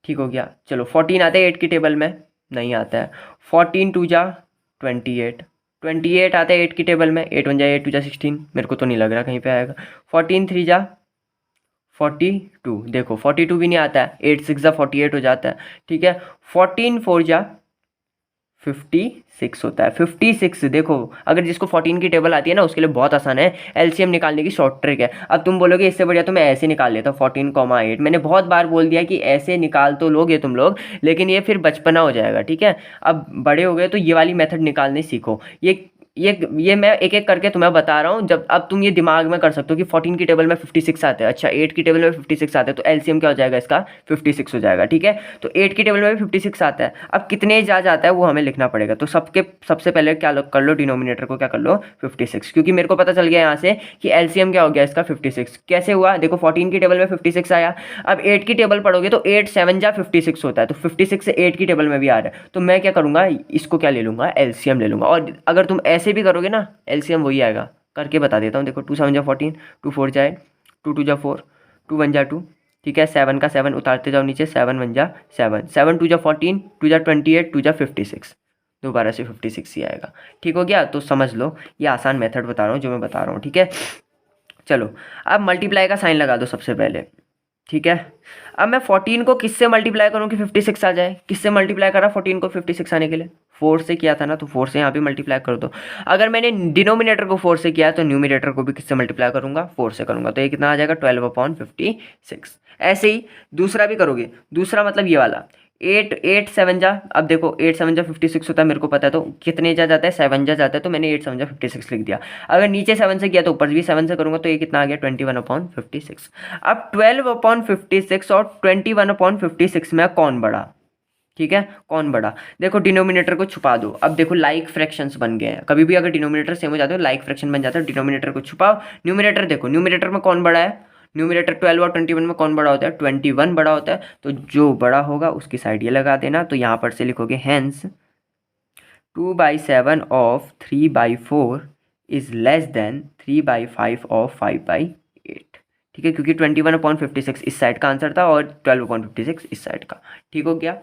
ठीक हो गया। चलो 14 आता है 8 की टेबल में, नहीं आता है। 14 2 जा 28, 28 आता है 8 की टेबल में, 8 1 जा 8 2 जा 16, मेरे को तो नहीं लग रहा कहीं पे आएगा। 14 3 जा 42, देखो 42 भी नहीं आता है, 8 6 जा 48 हो जाता है, ठीक है। 14 4 जा 56 होता है। 56 देखो, अगर जिसको 14 की टेबल आती है ना उसके लिए बहुत आसान है, एलसीएम निकालने की शॉर्ट ट्रिक है। अब तुम बोलोगे इससे बढ़िया तो मैं ऐसे निकाल लेता हूँ 14,8, मैंने बहुत बार बोल दिया कि ऐसे निकाल तो लोगे तुम लोग, लेकिन ये फिर बचपना हो जाएगा, ठीक है। अब बड़े हो गए तो ये वाली मेथड निकालने सीखो। ये मैं एक एक करके तुम्हें बता रहा हूँ। जब अब तुम ये दिमाग में कर सकते हो कि 14 की टेबल में 56 आते हैं, अच्छा 8 की टेबल में 56 आते हैं, तो एलसीएम क्या हो जाएगा इसका, 56 हो जाएगा, ठीक है। तो 8 की टेबल में भी 56 आता है। अब कितने जा जाता है वो हमें लिखना पड़ेगा, तो सबसे पहले क्या कर लो, डिनोमिनेटर को क्या कर लो 56, क्योंकि मेरे को पता चल गया यहाँ से कि एलसीएम क्या हो गया इसका 56। कैसे हुआ, देखो 14 की टेबल में 56 आया, अब 8 की टेबल पढ़ोगे तो 8 7 जा 56 होता है, तो 56 से 8 की टेबल में भी आ रहा है, तो मैं क्या करूँगा, इसको क्या ले लूँगा, एलसीएम ले लूँगा। और अगर तुम ऐसे भी करोगे ना, एलसीएम वही आएगा, करके बता देता हूँ। देखो 2 7 जा 14, 2 4 जाए 2 2 जा 4, 2 1 जा 2, ठीक है। 7 का 7 उतारते जाओ नीचे, 7 1 जा 7, 7 2 जा 14, 2 जा 28, 2 जा 56, दोबारा से 56 ही आएगा, ठीक हो गया। तो समझ लो ये आसान मेथड बता रहा हूँ जो मैं बता रहा हूँ, ठीक है। चलो अब मल्टीप्लाई का साइन लगा दो सबसे पहले, ठीक है। अब मैं 14 को किससे मल्टीप्लाई करूँ कि 56 आ जाए, किससे मल्टीप्लाई करा 14 को 56 आने के लिए, 4 से किया था ना, तो 4 से यहाँ पे मल्टीप्लाई कर दो। अगर मैंने डिनोमिनेटर को 4 से किया तो न्यूमिनेटर को भी किससे मल्टीप्लाई करूँगा, 4 से करूँगा, तो ये कितना आ जाएगा 12/56। ऐसे ही दूसरा भी करोगे, दूसरा मतलब ये वाला 8 8 7 जा, अब देखो 8 7 जा 56 होता है, मेरे को पता है, तो कितने जा जाता है 7 जा जाता है, तो मैंने 8 7 जा 56 लिख दिया। अगर नीचे 7 से किया तो ऊपर भी 7 से करूँगा, तो ये कितना आ गया 21/56। अब 12/56 और 21/56 में कौन बड़ा, ठीक है, कौन बड़ा। देखो डिनोमिनेटर को छुपा दो, अब देखो लाइक फ्रैक्शंस बन गए हैं, कभी भी अगर डिनोमिनेटर सेम हो जाते हो लाइक फ्रैक्शन बन जाता है। डिनोमिनेटर को छुपाओ, न्यूमिनेटर देखो, न्यूमिनेटर में कौन बड़ा है, न्यूमिनेटर 12 और 21 में कौन बड़ा होता है, 21 बड़ा होता है, तो जो बड़ा होगा उसकी साइड ये लगा देना। तो यहाँ पर से लिखोगे hence 2/7 of 3/4 is less than 3/5 of 5/8, ठीक है, क्योंकि 21/56 इस साइड का आंसर था और 12/56 इस साइड का, ठीक हो गया।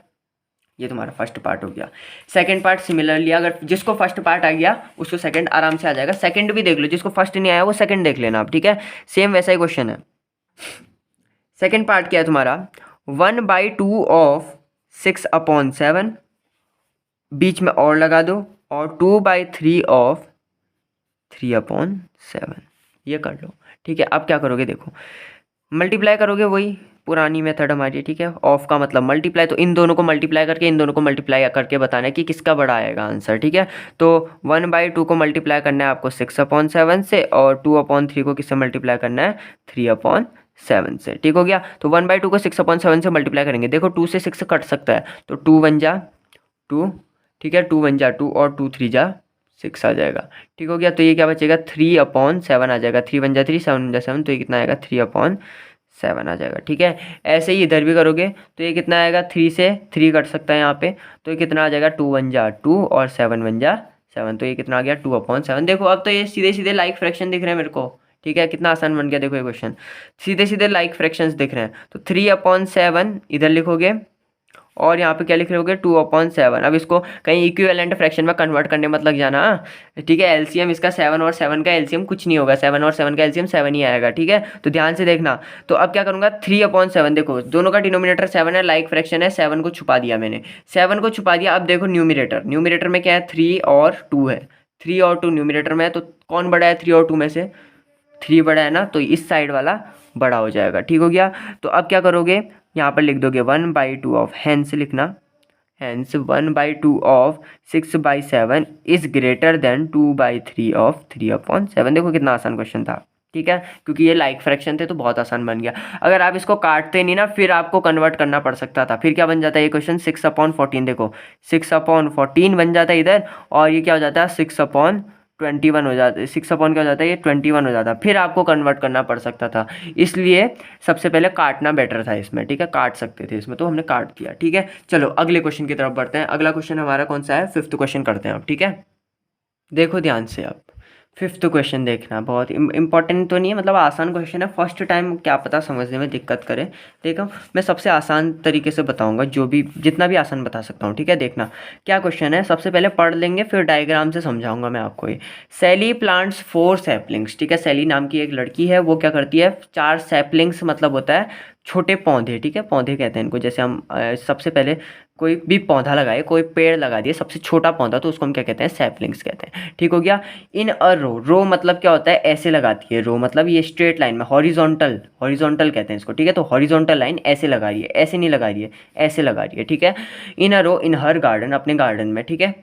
ये तुम्हारा फर्स्ट पार्ट हो गया। सेकंड पार्ट सिमिलरली, अगर जिसको फर्स्ट पार्ट आ गया उसको सेकंड आराम से आ जाएगा। सेकंड भी देख लो, जिसको फर्स्ट नहीं आया वो सेकंड देख लेना आप, ठीक है। सेम वैसा ही क्वेश्चन है। सेकंड पार्ट क्या है तुम्हारा, 1/2 ऑफ 6/7, बीच में और लगा दो, और 2/3 ऑफ 3/7, ये कर लो, ठीक है। अब क्या करोगे, देखो मल्टीप्लाई करोगे, वही पुरानी मेथड हमारी, ठीक है। ऑफ का मतलब मल्टीप्लाई, तो इन दोनों को मल्टीप्लाई करके इन दोनों को मल्टीप्लाई करके बताना है कि किसका बड़ा आएगा आंसर, ठीक है। तो 1/2 को मल्टीप्लाई करना है आपको 6/7 से, और 2/3 को किससे मल्टीप्लाई करना है 3/7 से, ठीक हो गया। तो 1/2 को 6/7 से मल्टीप्लाई करेंगे, देखो 2 से 6 कट सकता है, तो 2 1 जा 2, ठीक है, 2 1 जा 2 और 2 3 जा 6 आ जाएगा। ठीक हो गया। तो ये क्या बचेगा 3/7 आ जाएगा। 3 बन जा 3, 7 बन जा 7, तो ये कितना आएगा 3/7 आ जाएगा। ठीक है। ऐसे ही इधर भी करोगे तो ये कितना आएगा, 3 से 3 कट सकता है यहाँ पे, तो ये कितना आ जाएगा 2 बन जा 2 और 7 बन जा 7, तो ये कितना आ गया 2/7। देखो अब तो ये सीधे सीधे लाइक फ्रैक्शन दिख रहे हैं मेरे को। ठीक है, कितना आसान बन गया देखो ये क्वेश्चन, सीधे सीधे लाइक फ्रैक्शंस दिख रहे हैं। तो 3/7 इधर लिखोगे और यहाँ पे क्या लिख रहे होगे 2/7। अब इसको कहीं इक्विवेलेंट फ्रैक्शन में कन्वर्ट करने मत लग जाना। ठीक है, एलसीएम इसका 7 और 7 का एलसीएम कुछ नहीं होगा, 7 और 7 का एलसीएम 7 ही आएगा। ठीक है, तो ध्यान से देखना। तो अब क्या करूँगा 3/7, देखो दोनों का डिनोमिनेटर 7 है, लाइक फ्रैक्शन है, 7 को छुपा दिया मैंने, 7 को छुपा दिया। अब देखो न्यूमिरेटर में क्या है 3 और 2 है, 3 और 2 न्यूमिरेटर में है, तो कौन बड़ा है 3 और 2 में से, 3 बड़ा है ना, तो इस साइड वाला बड़ा हो जाएगा। ठीक हो गया। तो अब क्या करोगे यहाँ पर लिख दोगे 1/2 ऑफ, हैंस लिखना, hence 1/2 of 6/7 is greater than 2/3 of 3/7। देखो कितना आसान क्वेश्चन था। ठीक है, क्योंकि ये लाइक फ्रैक्शन थे तो बहुत आसान बन गया। अगर आप इसको काटते नहीं ना फिर आपको कन्वर्ट करना पड़ सकता था, फिर क्या बन जाता है ये क्वेश्चन 6/14। देखो 6/14 बन जाता है इधर, और ये क्या हो जाता है 6/21 हो जाता है, 6 अपॉन क्या हो जाता है ये 21 हो जाता है, फिर आपको कन्वर्ट करना पड़ सकता था। इसलिए सबसे पहले काटना बेटर था इसमें। ठीक है, काट सकते थे इसमें, तो हमने काट दिया। ठीक है, चलो अगले क्वेश्चन की तरफ बढ़ते हैं। अगला क्वेश्चन हमारा कौन सा है, 5th क्वेश्चन करते हैं अब। ठीक है, देखो ध्यान से अब 5th क्वेश्चन देखना, बहुत इंपॉर्टेंट तो नहीं है, मतलब आसान क्वेश्चन है, फर्स्ट टाइम क्या पता समझने में दिक्कत करे। देखो मैं सबसे आसान तरीके से बताऊंगा, जो भी जितना भी आसान बता सकता हूँ। ठीक है, देखना क्या क्वेश्चन है, सबसे पहले पढ़ लेंगे फिर डायग्राम से समझाऊंगा मैं आपको ये। सैली प्लांट्स 4 सैपलिंग्स। ठीक है, सैली नाम की एक लड़की है, वो क्या करती है 4 सैपलिंग्स, मतलब होता है छोटे पौधे। ठीक है, पौधे कहते हैं इनको, जैसे हम सबसे पहले कोई भी पौधा लगाए, कोई पेड़ लगा दिए, सबसे छोटा पौधा, तो उसको हम क्या कहते हैं सैपलिंग्स कहते हैं। ठीक हो गया। इन अ रो मतलब क्या होता है, ऐसे लगाती है रो, मतलब ये स्ट्रेट लाइन में, हॉरिजॉन्टल कहते हैं इसको। ठीक है, तो हॉरिजॉन्टल लाइन ऐसे लगा रही है, ऐसे नहीं लगा रही है, ऐसे लगा रही है। ठीक है, इन अ रो इन हर गार्डन, अपने गार्डन में। ठीक है,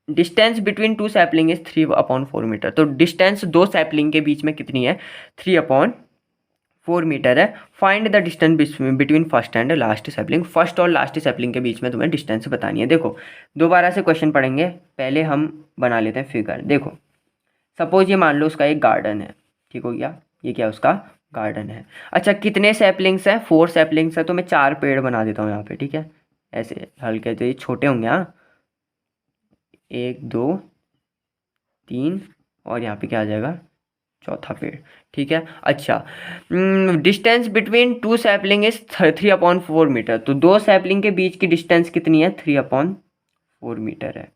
distance between 2 sapling is 3/4 metre. तो डिस्टेंस 2 सैपलिंग के बीच में कितनी है 3/4 मीटर है। Find the distance between first and last sapling. First और लास्ट सैपलिंग के बीच में तुम्हें डिस्टेंस बतानी है। देखो दोबारा से क्वेश्चन पढ़ेंगे, पहले हम बना लेते हैं फिगर। देखो सपोज ये मान लो उसका एक गार्डन है। ठीक हो गया, ये क्या उसका गार्डन है। अच्छा कितने सैपलिंग्स हैं 4 सैपलिंग्स है, तो मैं 4 पेड़ बना देता हूँ यहाँ पे। ठीक है, ऐसे हल्के से छोटे होंगे, हाँ 1 2 3 और यहाँ पे क्या आ जाएगा चौथा पेड़। ठीक है, अच्छा distance between 2 sapling is 3/4 metre. तो 2 सैपलिंग के बीच की डिस्टेंस कितनी है 3/4 मीटर है।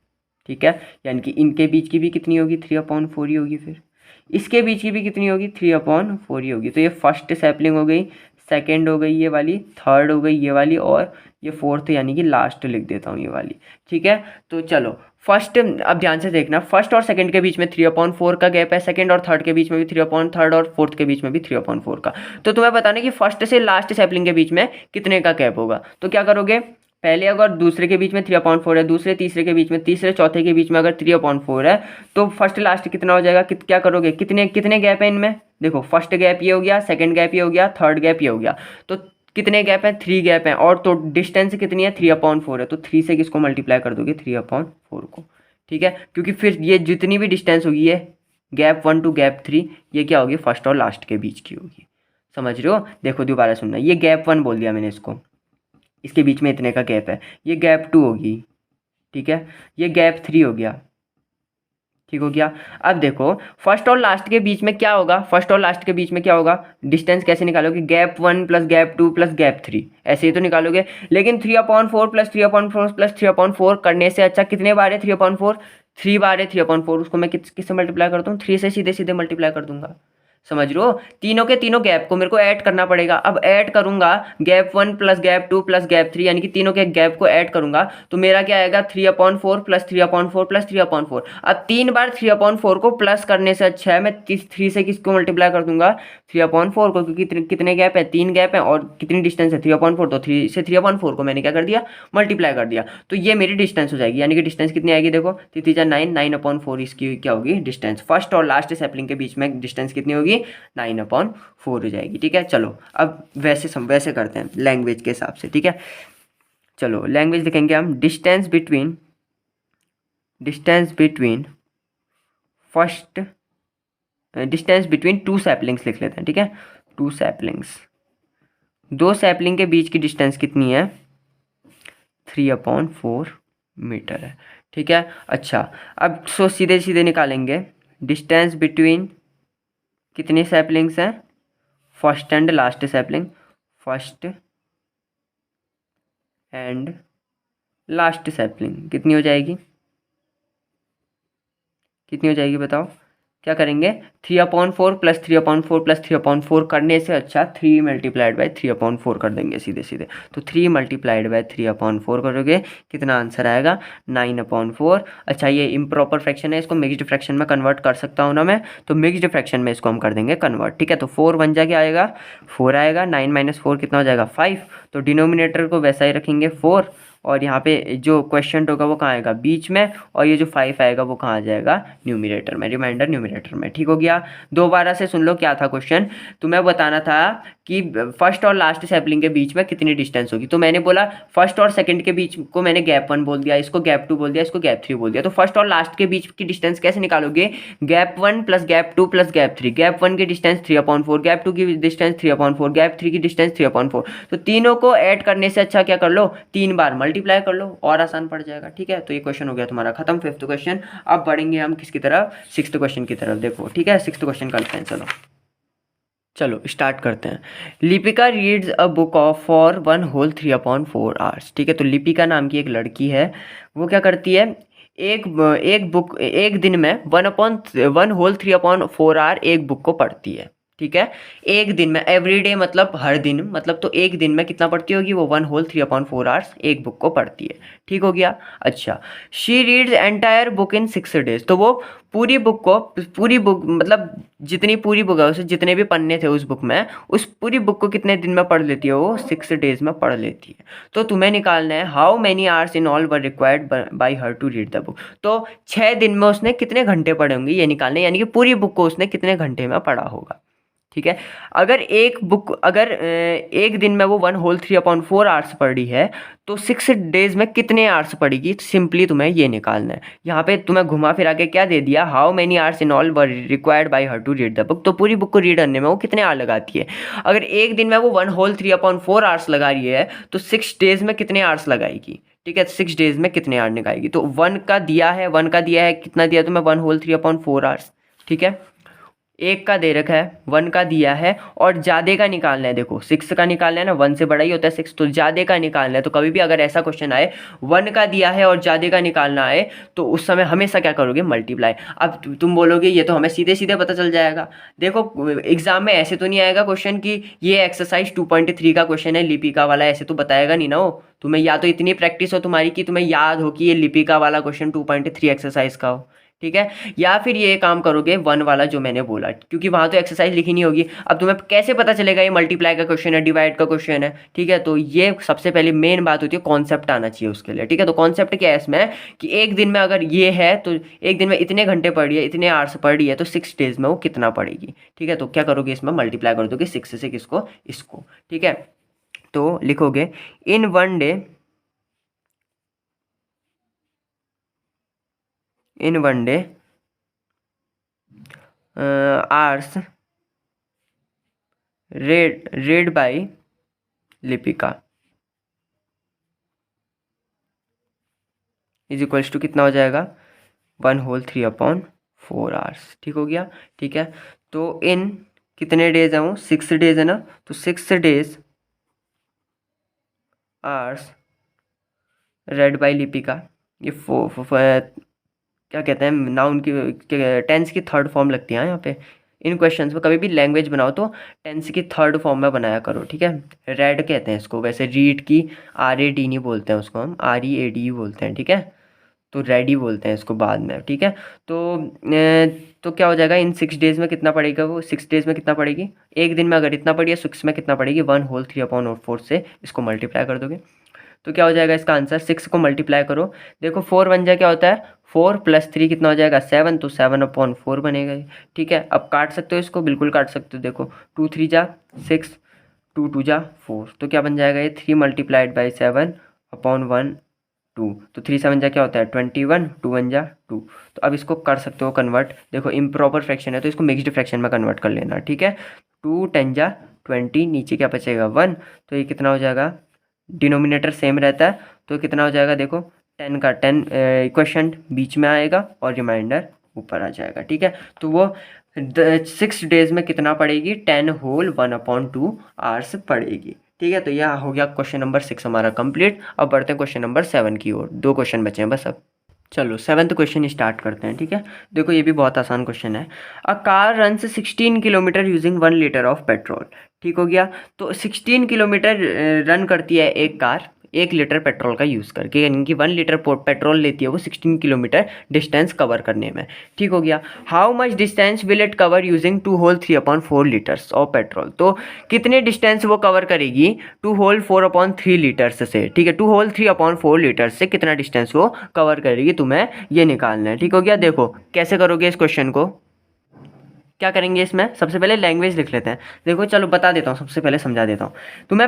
ठीक है, यानी कि इनके बीच की भी कितनी होगी 3/4 ही होगी, फिर इसके बीच की भी कितनी होगी 3/4 ही होगी। तो ये फर्स्ट सैपलिंग हो गई, सेकेंड हो गई ये वाली, थर्ड हो गई ये वाली, और ये फोर्थ यानी कि लास्ट लिख देता हूँ ये वाली। ठीक है, तो चलो फर्स्ट, अब ध्यान से देखना, फर्स्ट और सेकंड के बीच में 3/4 का गैप है, सेकंड और थर्ड के बीच में भी 3/3 और फोर्थ के बीच में भी 3/4 का। तो तुम्हें बताना कि फर्स्ट से लास्ट सैपलिंग के बीच में कितने का गैप होगा। तो क्या करोगे, पहले अगर दूसरे के बीच में 3/4 है, दूसरे तीसरे के बीच में, तीसरे चौथे के बीच में अगर 3/4 है, तो फर्स्ट लास्ट कितना हो जाएगा, क्या करोगे, कितने कितने गैप है इनमें। देखो फर्स्ट गैप ये हो गया, सेकंड गैप ये हो गया, थर्ड गैप ये हो गया, तो कितने गैप हैं 3 गैप हैं, और तो डिस्टेंस कितनी है 3/4 है, तो 3 से किसको मल्टीप्लाई कर दोगे 3/4 को। ठीक है, क्योंकि फिर ये जितनी भी डिस्टेंस होगी ये गैप 1 टू गैप 3, ये क्या होगी फर्स्ट और लास्ट के बीच की होगी। समझ रहे हो, देखो दोबारा सुनना, ये गैप 1 बोल दिया मैंने इसको, इसके बीच में इतने का गैप है, ये गैप 2 होगी। ठीक है, ये गैप 3 हो गया। ठीक हो गया। अब देखो फर्स्ट और लास्ट के बीच में क्या होगा, फर्स्ट और लास्ट के बीच में क्या होगा, डिस्टेंस कैसे निकालोगे, gap 1 plus gap 2 plus gap 3, ऐसे ही तो निकालोगे। लेकिन 3/4 प्लस 3/4 प्लस 3/4 करने से अच्छा कितने बार है 3/4, 3 बार है 3/4, उसको मैं किससे मल्टीप्लाई करता हूँ 3 से सीधे सीधे मल्टीप्लाई कर दूंगा। समझ रहे हो, तीनों के तीनों गैप को मेरे को ऐड करना पड़ेगा। अब ऐड करूंगा gap 1 plus gap 2 plus gap 3, यानी कि तीनों के गैप को ऐड करूंगा, तो मेरा क्या आएगा 3/4 प्लस 3/4 प्लस 3/4। अब 3 बार 3/4 को प्लस करने से अच्छा है मैं 3 से किसको मल्टीप्लाई कर दूंगा 3/4 को, क्योंकि कितने गैप है 3 गैप है, और कितनी डिस्टेंस है 3/4, तो 3 से 3/4 को मैंने क्या कर दिया मल्टीप्लाई कर दिया, तो ये मेरी डिस्टेंस हो जाएगी। यानी कि डिस्टेंस कितनी आएगी, देखो 3 9 9/4 इसकी क्या होगी डिस्टेंस, फर्स्ट और लास्ट सैपलिंग के बीच में डिस्टेंस कितनी होगी 9/4 हो जाएगी। ठीक है, चलो अब वैसे करते हैं लैंग्वेज के हिसाब से। ठीक है, चलो लैंग्वेज लिखेंगे हम, distance between first distance between two saplings लिख लेते हैं, ठीक है। टू सैपलिंग्स, दो सैपलिंग के बीच की डिस्टेंस कितनी है? 3/4 मीटर है, ठीक है। अच्छा, अब सो सीधे सीधे निकालेंगे डिस्टेंस बिटवीन कितनी सैपलिंग्स हैं? First and last sapling, first and last sapling कितनी हो जाएगी? कितनी हो जाएगी बताओ? क्या करेंगे? 3/4 प्लस 3/4 प्लस 3/4 करने से अच्छा 3 मल्टीप्लाइड बाई 3/4 कर देंगे सीधे सीधे। तो 3 मल्टीप्लाइड बाई 3/4 करोगे, कितना आंसर आएगा? 9/4। अच्छा, ये इम्प्रॉपर फ्रैक्शन है, इसको मिक्स्ड फ्रैक्शन में कन्वर्ट कर सकता हूँ ना मैं, तो मिक्स्ड फ्रैक्शन में इसको हम कर देंगे कन्वर्ट, ठीक है। तो 4 बन जाके आएगा 4 आएगा, 9 - 4 कितना हो जाएगा? 5। तो डिनोमिनेटर को वैसा ही रखेंगे 4, और यहाँ पे जो क्वेश्चन होगा वो कहाँ आएगा? बीच में, और ये जो 5 आएगा वो कहाँ आ जाएगा? न्यूमिनेटर में, रिमाइंडर न्यूमिनेटर में, ठीक हो गया। दोबारा से सुन लो क्या था क्वेश्चन। तुम्हें बताना था कि फर्स्ट और लास्ट सैपलिंग के बीच में कितनी डिस्टेंस होगी। तो मैंने बोला फर्स्ट और सेकंड के बीच को मैंने गैप 1 बोल दिया, इसको गैप 2 बोल दिया, इसको गैप 3 बोल दिया। तो फर्स्ट और लास्ट के बीच की डिस्टेंस कैसे निकालोगे? Gap 1 plus gap 2 plus gap 3। Gap 1 की डिस्टेंस 3/4, गैप 2 की डिस्टेंस 3/4, गैप 3 की डिस्टेंस 3/4। तो तीनों को ऐड करने से अच्छा क्या कर लो? 3 बार मल्टीप्लाई कर लो, और आसान पड़ जाएगा, ठीक है। तो ये क्वेश्चन हो गया तुम्हारा खत्म, 5th क्वेश्चन। अब बढ़ेंगे हम किसकी तरफ? 6th क्वेश्चन की तरफ, देखो, ठीक है। 6th क्वेश्चन करते हैं, चलो स्टार्ट करते हैं। Lipika reads a book of for 1 whole 3/4 hours, ठीक है। तो लिपिका नाम की एक लड़की है, वो क्या करती है? एक बुक एक दिन में 1 होल 3/4 आवर एक बुक को पढ़ती है, ठीक है। एक दिन में, एवरीडे मतलब हर दिन, मतलब तो एक दिन में कितना पढ़ती होगी वो? 1 होल 3/4 आवर्स एक बुक को पढ़ती है, ठीक हो गया। अच्छा, she reads entire book in 6 days, तो वो पूरी बुक मतलब जितनी पूरी बुक है, उसे जितने भी पन्ने थे उस बुक में, उस पूरी बुक को कितने दिन में पढ़ लेती है वो? 6 डेज में पढ़ लेती है। तो तुम्हें निकालना है how many hours in all were required by her to read the book. तो 6 दिन में उसने कितने घंटे पढ़े होंगे ये निकालने, यानी कि पूरी बुक को उसने कितने घंटे में पढ़ा होगा, ठीक है। अगर एक दिन में वो 1 होल 3/4 आवर्स पढ़ी है, तो 6 डेज में कितने आवर्स पढ़ेगी? सिंपली तुम्हें ये निकालना है। यहाँ पे तुम्हें घुमा फिरा के क्या दे दिया? How many hours in all were required by her to read the book. तो पूरी बुक को रीड करने में वो कितने आवर लगाती है? अगर एक दिन में वो 1 होल 3/4 आवर्स लगा रही है, तो 6 डेज में कितने आवर्स लगाएगी, ठीक है। 6 डेज में कितने आवर निकालेगी? तो 1 का दिया है, कितना दिया तुम्हें? 1 होल 3/4 आवर्स, ठीक है। एक का दे रखा है, 1 का दिया है, और ज़्यादा का निकालना है। देखो 6 का निकालना है ना, 1 से बड़ा ही होता है 6, तो ज़्यादा का निकालना है। तो कभी भी अगर ऐसा क्वेश्चन आए 1 का दिया है और ज़्यादा का निकालना आए, तो उस समय हमेशा क्या करोगे? मल्टीप्लाई। अब तुम बोलोगे ये तो हमें सीधे सीधे पता चल जाएगा। देखो एग्जाम में ऐसे तो नहीं आएगा क्वेश्चन कि ये एक्सरसाइज 2.3 का क्वेश्चन है लिपिका वाला, ऐसे तो बताएगा नहीं ना वो। तुम्हें या तो इतनी प्रैक्टिस हो तुम्हारी कि तुम्हें याद हो कि ये लिपिका वाला क्वेश्चन 2.3 एक्सरसाइज का हो, ठीक है। या फिर ये काम करोगे 1 वाला जो मैंने बोला, क्योंकि वहाँ तो एक्सरसाइज लिखी नहीं होगी। अब तुम्हें कैसे पता चलेगा ये मल्टीप्लाई का क्वेश्चन है, डिवाइड का क्वेश्चन है, ठीक है। तो ये सबसे पहले मेन बात होती है, कॉन्सेप्ट आना चाहिए उसके लिए, ठीक है। तो कॉन्सेप्ट क्या है इसमें कि एक दिन में अगर ये है तो एक दिन में इतने घंटे पढ़ी है, इतने आवर्स पढ़ी है, तो 6 डेज में वो कितना पढ़ेगी, ठीक है। तो क्या करोगे इसमें? मल्टीप्लाई कर दोगे 6 से किसको? इसको, ठीक है। तो लिखोगे in 1 day, in 1 day hours read by Lipika is equals to कितना हो जाएगा? 1 होल 3/4 आवर्स, ठीक हो गया, ठीक है। तो इन कितने डेज है वो? 6 डेज है ना, तो 6 days hours read by Lipika. ये क्या कहते हैं, नाउन की टेंस की थर्ड फॉर्म लगती है यहाँ पे। इन क्वेश्चंस में कभी भी लैंग्वेज बनाओ तो टेंस की थर्ड फॉर्म में बनाया करो, ठीक है। रेड कहते हैं इसको, वैसे रीड की RAD नहीं बोलते हैं उसको, हम READ बोलते हैं, ठीक है। तो रेडी बोलते हैं इसको बाद में, ठीक है। तो क्या हो जाएगा? इन 6 डेज में कितना पड़ेगा वो? 6 डेज में कितना पड़ेगी? एक दिन में अगर इतना पड़ी है, 6 में कितना पड़ेगी? 1 होल 3/4 से इसको मल्टीप्लाई कर दोगे, तो क्या हो जाएगा इसका आंसर? 6 को मल्टीप्लाई करो, देखो 4 बन जाए, क्या होता है 4 + 3 कितना हो जाएगा? 7, तो 7/4 बनेगा ये, ठीक है। अब काट सकते हो इसको, बिल्कुल काट सकते हो। देखो 2 3 जा 6, 2 2 जा 4, तो क्या बन जाएगा ये? 3 × 7/1 2, तो 3 7 जा क्या होता है 21, 2 1 जा 2। तो अब इसको कर सकते हो कन्वर्ट, देखो इम्प्रॉपर फ्रैक्शन है तो इसको मिक्स्ड फ्रैक्शन में कन्वर्ट कर लेना, ठीक है। 2 10 जा 20, नीचे क्या बचेगा 1, तो ये कितना हो जाएगा, डिनोमिनेटर सेम रहता है तो कितना हो जाएगा, देखो 10 का 10 क्वेश्चन बीच में आएगा और रिमाइंडर ऊपर आ जाएगा, ठीक है। तो वो 6 डेज में कितना पड़ेगी, 10 होल 1/2 आवर्स पड़ेगी, ठीक है। तो यह हो गया क्वेश्चन नंबर 6 हमारा कंप्लीट। अब बढ़ते हैं क्वेश्चन नंबर 7 की ओर, 2 क्वेश्चन बचे हैं बस अब। चलो 7th क्वेश्चन स्टार्ट करते हैं, ठीक है। देखो ये भी बहुत आसान क्वेश्चन है। A car runs 16 kilometre using 1 litre of petrol, ठीक हो गया। तो 16 किलोमीटर रन करती है एक कार 1 लीटर पेट्रोल का यूज़ करके, यानी कि 1 लीटर पेट्रोल लेती है वो 16 किलोमीटर डिस्टेंस कवर करने में, ठीक हो गया। How much distance will it cover using 2 whole 3/4 litres of petrol, तो कितने डिस्टेंस वो कवर करेगी 2 होल 4/3 लीटर्स से, ठीक है। 2 होल 3/4 लीटर्स से कितना डिस्टेंस वो कवर करेगी, तुम्हें ये निकालना है, ठीक हो गया। देखो कैसे करोगे इस क्वेश्चन को, क्या करेंगे इसमें, सबसे पहले लैंग्वेज लिख लेते हैं। देखो चलो बता देता हूँ, सबसे पहले समझा देता हूँ तुम्हें।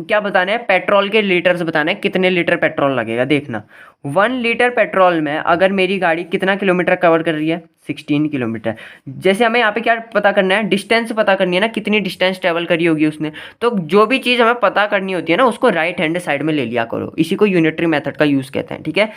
क्या बताना है, पेट्रोल के लीटर्स बताना है, कितने लीटर पेट्रोल लगेगा। देखना 1 लीटर पेट्रोल में अगर मेरी गाड़ी कितना किलोमीटर कवर कर रही है 16 किलोमीटर। जैसे हमें यहाँ पे क्या पता करना है, डिस्टेंस पता करनी है ना, कितनी डिस्टेंस ट्रेवल करी होगी उसने। तो जो भी चीज़ हमें पता करनी होती है ना उसको राइट हैंड साइड में ले लिया करो, इसी को यूनिटरी मेथड का यूज़ कहते हैं, ठीक है।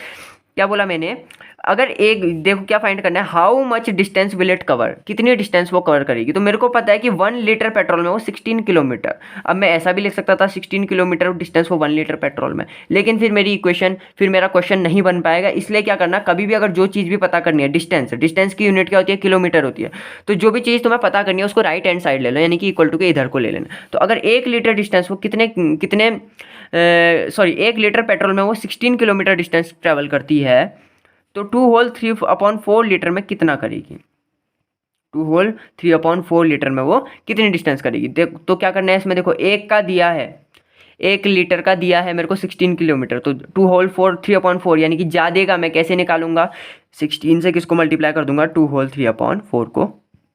क्या बोला मैंने, अगर एक देखो क्या फाइंड करना है, how much distance will it cover, कितनी डिस्टेंस वो कवर करेगी। तो मेरे को पता है कि 1 लीटर पेट्रोल में वो 16 किलोमीटर। अब मैं ऐसा भी लिख सकता था 16 किलोमीटर डिस्टेंस वो 1 लीटर पेट्रोल में, लेकिन फिर मेरा क्वेश्चन नहीं बन पाएगा। इसलिए क्या करना, कभी भी अगर जो चीज़ भी पता करनी है, डिस्टेंस की यूनिट क्या होती है, किलोमीटर होती है। तो जो भी चीज़ तुम्हें पता करनी है उसको राइट हैंड साइड ले लो, यानी कि इक्वल टू के इधर को ले लेना। तो अगर 1 लीटर डिस्टेंस वो कितने 1 लीटर पेट्रोल में वो 16 किलोमीटर डिस्टेंस ट्रेवल करती है, तो 2 होल 3/4 लीटर में कितना करेगी, 2 होल 3/4 लीटर में वो कितनी डिस्टेंस करेगी। तो क्या करना है इसमें, देखो एक का दिया है, 1 लीटर का दिया है मेरे को 16 किलोमीटर, तो 2 होल 3/4 यानी कि ज़्यादा का मैं कैसे निकालूंगा, 16 से किसको मल्टीप्लाई कर दूंगा, 2 होल 3/4 को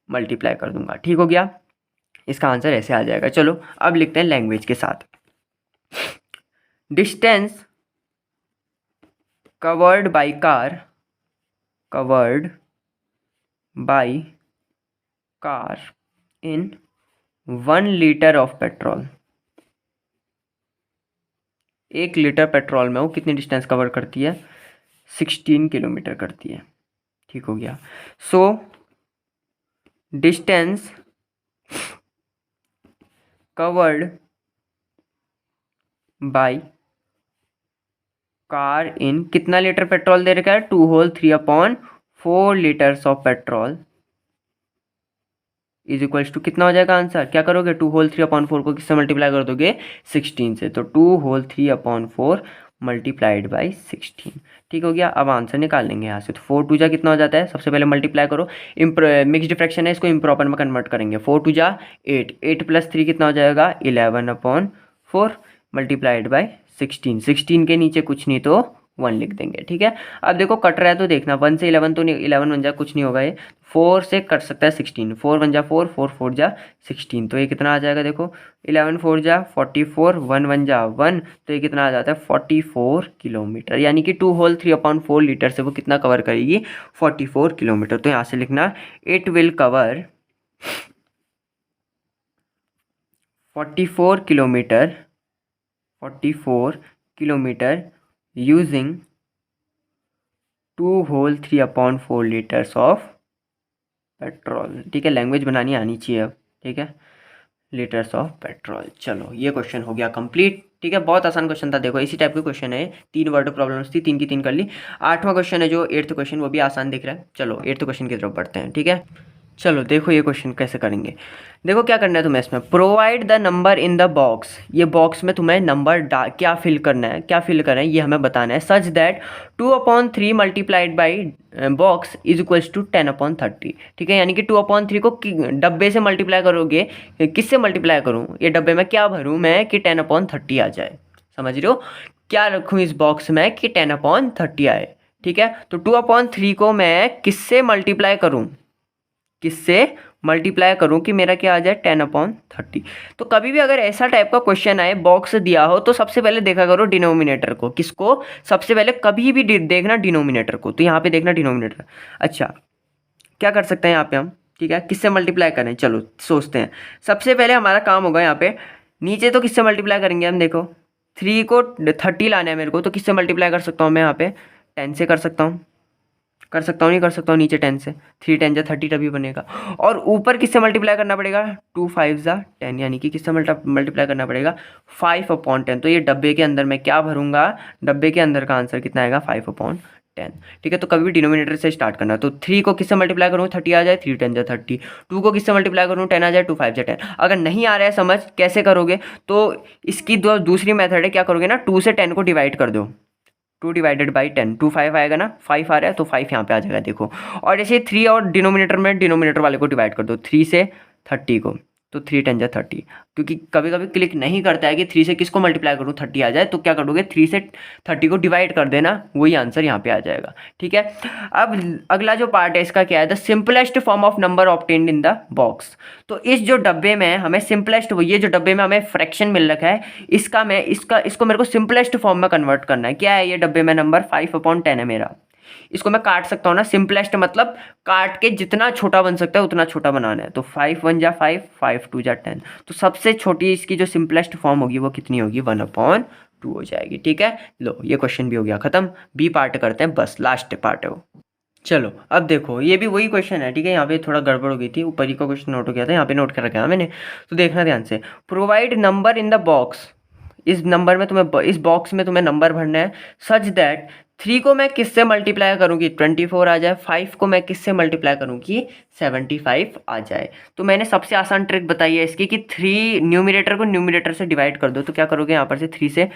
मल्टीप्लाई कर दूंगा, ठीक हो गया। इसका आंसर ऐसे आ जाएगा। चलो अब लिखते हैं लैंग्वेज के साथ, distance covered by car in 1 litre of petrol, 1 litre petrol में वो कितनी डिस्टेंस कवर करती है, 16 किलोमीटर करती है, ठीक हो गया। So distance covered by car in, कितना लीटर पेट्रोल दे रखा है, 2 whole 3/4 litres of petrol is equals to, कितना हो जाएगा आंसर, क्या करोगे 2 होल 3/4 को किससे मल्टीप्लाई कर दोगे, 16 से। तो 2 होल 3/4 मल्टीप्लाइड बाई 16, ठीक हो गया। अब आंसर निकाल लेंगे यहाँ से। तो 4 2 जा कितना हो जाता है, सबसे पहले मल्टीप्लाई करो, मिक्स्ड फ्रैक्शन है इसको इम्प्रॉपर में कन्वर्ट करेंगे। 4 2 जा 8, 8 + 3 कितना हो जाएगा, 11/4 मल्टीप्लाइड बाई 16, 16 के नीचे कुछ नहीं तो 1 लिख देंगे, ठीक है। अब देखो कट रहा है तो देखना 1 से 11 तो नहीं, 11 1 जा कुछ नहीं होगा, ये 4 से कट सकता है 16, 4 1 जा 4, 4 4 जा 16, तो ये कितना आ जाएगा, देखो 11 4 जा 44, 1 1 जा 1, तो ये कितना आ जाता है 44 किलोमीटर, यानी कि 2 होल 3/4 लीटर से वो कितना कवर करेगी, 44 किलोमीटर। तो यहाँ से लिखना it will cover 44 kilometre using 2 whole 3/4 litres of petrol, ठीक है। लैंग्वेज बनानी आनी चाहिए अब, ठीक है, लीटर्स ऑफ पेट्रोल। चलो ये क्वेश्चन हो गया कंप्लीट, ठीक है। बहुत आसान क्वेश्चन था, देखो इसी टाइप के क्वेश्चन है, 3 वर्ड प्रॉब्लम्स थी, 3 की 3 कर ली। 8वां क्वेश्चन है जो 8th क्वेश्चन, वो भी आसान दिख रहा है। चलो 8th क्वेश्चन की तरफ बढ़ते हैं, ठीक है। चलो देखो ये क्वेश्चन कैसे करेंगे। देखो क्या करना है तुम्हें इसमें, provide the number in the box, ये बॉक्स में तुम्हें नंबर क्या फिल करना है, क्या फिल करना है ये हमें बताना है, such that 2/3 multiplied by box is equals to 10/30, ठीक है। यानी कि 2/3 को डब्बे से मल्टीप्लाई करोगे, किससे मल्टीप्लाई करूँ, ये डब्बे में क्या भरूँ मैं कि 10/30 आ जाए, समझ रहे हो, क्या रखूँ इस बॉक्स में कि 10/30 आए, ठीक है। तो 2/3 को मैं किससे मल्टीप्लाई करूँ, किससे मल्टीप्लाई करूँ कि मेरा क्या आ जाए 10/30। तो कभी भी अगर ऐसा टाइप का क्वेश्चन आए, बॉक्स दिया हो, तो सबसे पहले देखा करो डिनोमिनेटर को। किसको? सबसे पहले कभी भी देखना डिनोमिनेटर को। तो यहाँ पे देखना डिनोमिनेटर। अच्छा, क्या कर सकते हैं यहाँ पे हम? ठीक है, किससे मल्टीप्लाई करें? चलो सोचते हैं। सबसे पहले हमारा काम होगा यहाँ पे, नीचे तो किससे मल्टीप्लाई करेंगे हम? देखो 3 को 30 लाना है मेरे को, तो किससे मल्टीप्लाई कर सकता हूँ मैं यहाँ पे? 10 से कर सकता हूँ। कर सकता हूँ नहीं कर सकता हूँ? नीचे 10 से, 3×10 = 30 तभी बनेगा। और ऊपर किससे मल्टीप्लाई करना पड़ेगा? 2×5=10, यानी कि किससे मल्टीप्लाई करना पड़ेगा? 5/10। तो ये डब्बे के अंदर मैं क्या भरूंगा? डब्बे के अंदर का आंसर कितना आएगा? 5/10। ठीक है, तो कभी भी डिनोमिनेटर से स्टार्ट करना। तो 3 को किससे मल्टीप्लाई करूँ? 30 आ जाए, 3×10=30। 2 को किससे मल्टीप्लाई करूँ? 10 आ जाए, 2×5=10। अगर नहीं आ रहा है समझ कैसे करोगे, तो इसकी दूसरी मेथड है, क्या करोगे ना, 2 से 10 को डिवाइड कर दो। 2/10, 2 5 आएगा ना, 5 आ रहा है तो 5 यहाँ पे आ जाएगा, देखो। और जैसे 3 और डिनोमिनेटर में डिनोमिनेटर वाले को डिवाइड कर दो, 3 से 30 को, तो 3×10=30। क्योंकि कभी कभी क्लिक नहीं करता है कि 3 से किसको मल्टीप्लाई करूँ 30 आ जाए, तो क्या करोगे, 3 से 30 को डिवाइड कर देना, वही आंसर यहाँ पे आ जाएगा। ठीक है, अब अगला जो पार्ट है इसका क्या है? The simplest form of number obtained in the box. तो इस जो डब्बे में हमें सिंपलेस्ट, ये जो डब्बे में हमें फ्रैक्शन मिल रखा है, इसको मेरे को सिंपलेस्ट फॉर्म में कन्वर्ट करना है। क्या है ये डब्बे में? नंबर 5/10 है मेरा। इसको मैं काट सकता हूँ ना, सिंपलेस्ट मतलब काट के जितना छोटा बन सकता है उतना छोटा बनाना है। तो 5×1 = 5, 5×2 = 10। तो सबसे छोटी इसकी जो सिंपलेस्ट फॉर्म होगी वो कितनी होगी? 1/2 हो जाएगी। ठीक है, लो ये क्वेश्चन भी हो गया खत्म। बी पार्ट करते हैं, बस लास्ट पार्ट है वो। चलो अब देखो, ये भी वही क्वेश्चन है। ठीक है, यहाँ पे थोड़ा गड़बड़ हो गई थी, ऊपर ही का क्वेश्चन नोट हो गया था, यहाँ पे नोट कर रखा है मैंने। तो देखना ध्यान से, provide number in the box. इस नंबर में तुम्हें, इस बॉक्स में तुम्हें नंबर भरना है सच दैट 3 को मैं किससे मल्टीप्लाई करूँ कि 24 आ जाए, 5 को मैं किससे मल्टीप्लाई करूँ कि 75 आ जाए। तो मैंने सबसे आसान ट्रिक बताई है इसकी कि 3 न्यूमिनेटर को न्यूमिनेटर से डिवाइड कर दो। तो क्या करोगे यहाँ पर से 3 से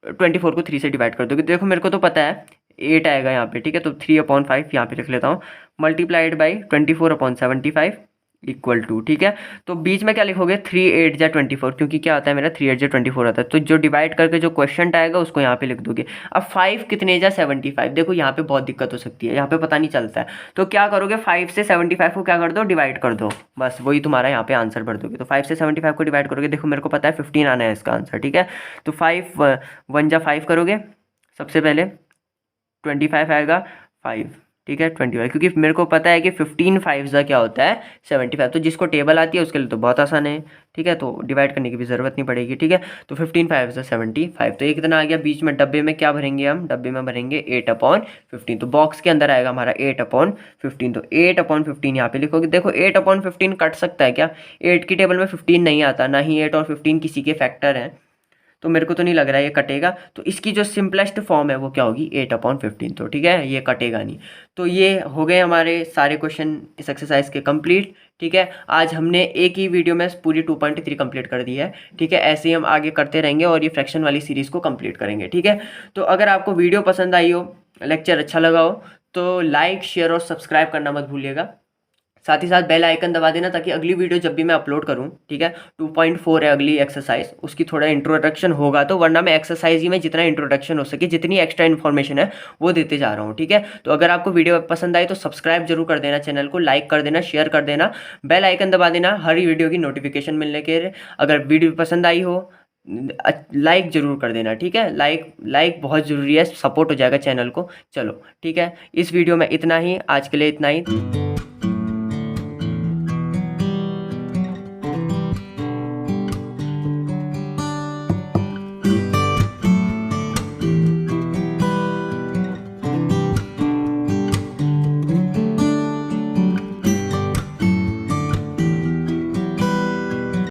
24 को 3 से डिवाइड कर दोगे। देखो मेरे को तो पता है 8 आएगा यहाँ पे। ठीक है, तो 3/5 यहाँ पे लिख लेता हूँ, मल्टीप्लाइड बाई 24/75 =। ठीक है, तो बीच में क्या लिखोगे? 3×8=24, क्योंकि क्या आता है मेरा 3×8=24 आता है। तो जो डिवाइड करके जो क्वेश्चन आएगा उसको यहाँ पे लिख दोगे। अब 5 कितने जा 75। देखो यहाँ पे बहुत दिक्कत हो सकती है, यहाँ पे पता नहीं चलता है। तो क्या करोगे, 5 से 75 को क्या कर दो? डिवाइड कर दो, बस वही तुम्हारा यहाँ पे आंसर भर दोगे। तो 5 से 75 को डिवाइड करोगे, देखो मेरे को पता है 15 आना है इसका आंसर। ठीक है, तो 5×1 = 5 करोगे, सबसे पहले 25 आएगा 5। ठीक है, 25, क्योंकि मेरे को पता है कि 15 5 क्या होता है 75। तो जिसको टेबल आती है उसके लिए तो बहुत आसान है। ठीक है, तो डिवाइड करने की भी ज़रूरत नहीं पड़ेगी। ठीक है, तो 15 5 75। तो ये कितना आ गया? बीच में डब्बे में क्या भरेंगे हम? डब्बे में भरेंगे 8/15। तो बॉक्स के अंदर आएगा हमारा 8/15। तो 8/15 यहाँ पे लिखोगे। देखो 8/15 कट सकता है क्या? 8 की टेबल में 15 नहीं आता, ना ही 8 और 15 किसी के फैक्टर हैं, तो मेरे को तो नहीं लग रहा है ये कटेगा। तो इसकी जो सिंपलेस्ट फॉर्म है वो क्या होगी? 8/15। तो ठीक है, ये कटेगा नहीं। तो ये हो गए हमारे सारे क्वेश्चन इस एक्सरसाइज के कंप्लीट। ठीक है, आज हमने एक ही वीडियो में पूरी 2.3 कंप्लीट कर दी है। ठीक है, ऐसे ही हम आगे करते रहेंगे और ये फ्रैक्शन वाली सीरीज़ को कंप्लीट करेंगे। ठीक है, तो अगर आपको वीडियो पसंद आई हो, लेक्चर अच्छा लगा हो, तो लाइक शेयर और सब्सक्राइब करना मत भूलिएगा। साथ ही साथ बेल आइकन दबा देना, ताकि अगली वीडियो जब भी मैं अपलोड करूं, ठीक है, 2.4 है अगली एक्सरसाइज, उसकी थोड़ा इंट्रोडक्शन होगा। तो वरना मैं एक्सरसाइज ही में जितना इंट्रोडक्शन हो सके, जितनी एक्स्ट्रा इन्फॉर्मेशन है वो देते जा रहा हूँ। ठीक है, तो अगर आपको वीडियो पसंद आई तो सब्सक्राइब जरूर कर देना, चैनल को लाइक कर देना, शेयर कर देना, बेल आइकन दबा देना हर वीडियो की नोटिफिकेशन मिलने के। अगर वीडियो पसंद आई हो लाइक जरूर कर देना। ठीक है, लाइक बहुत ज़रूरी है, सपोर्ट हो जाएगा चैनल को। चलो ठीक है, इस वीडियो में इतना ही, आज के लिए इतना ही।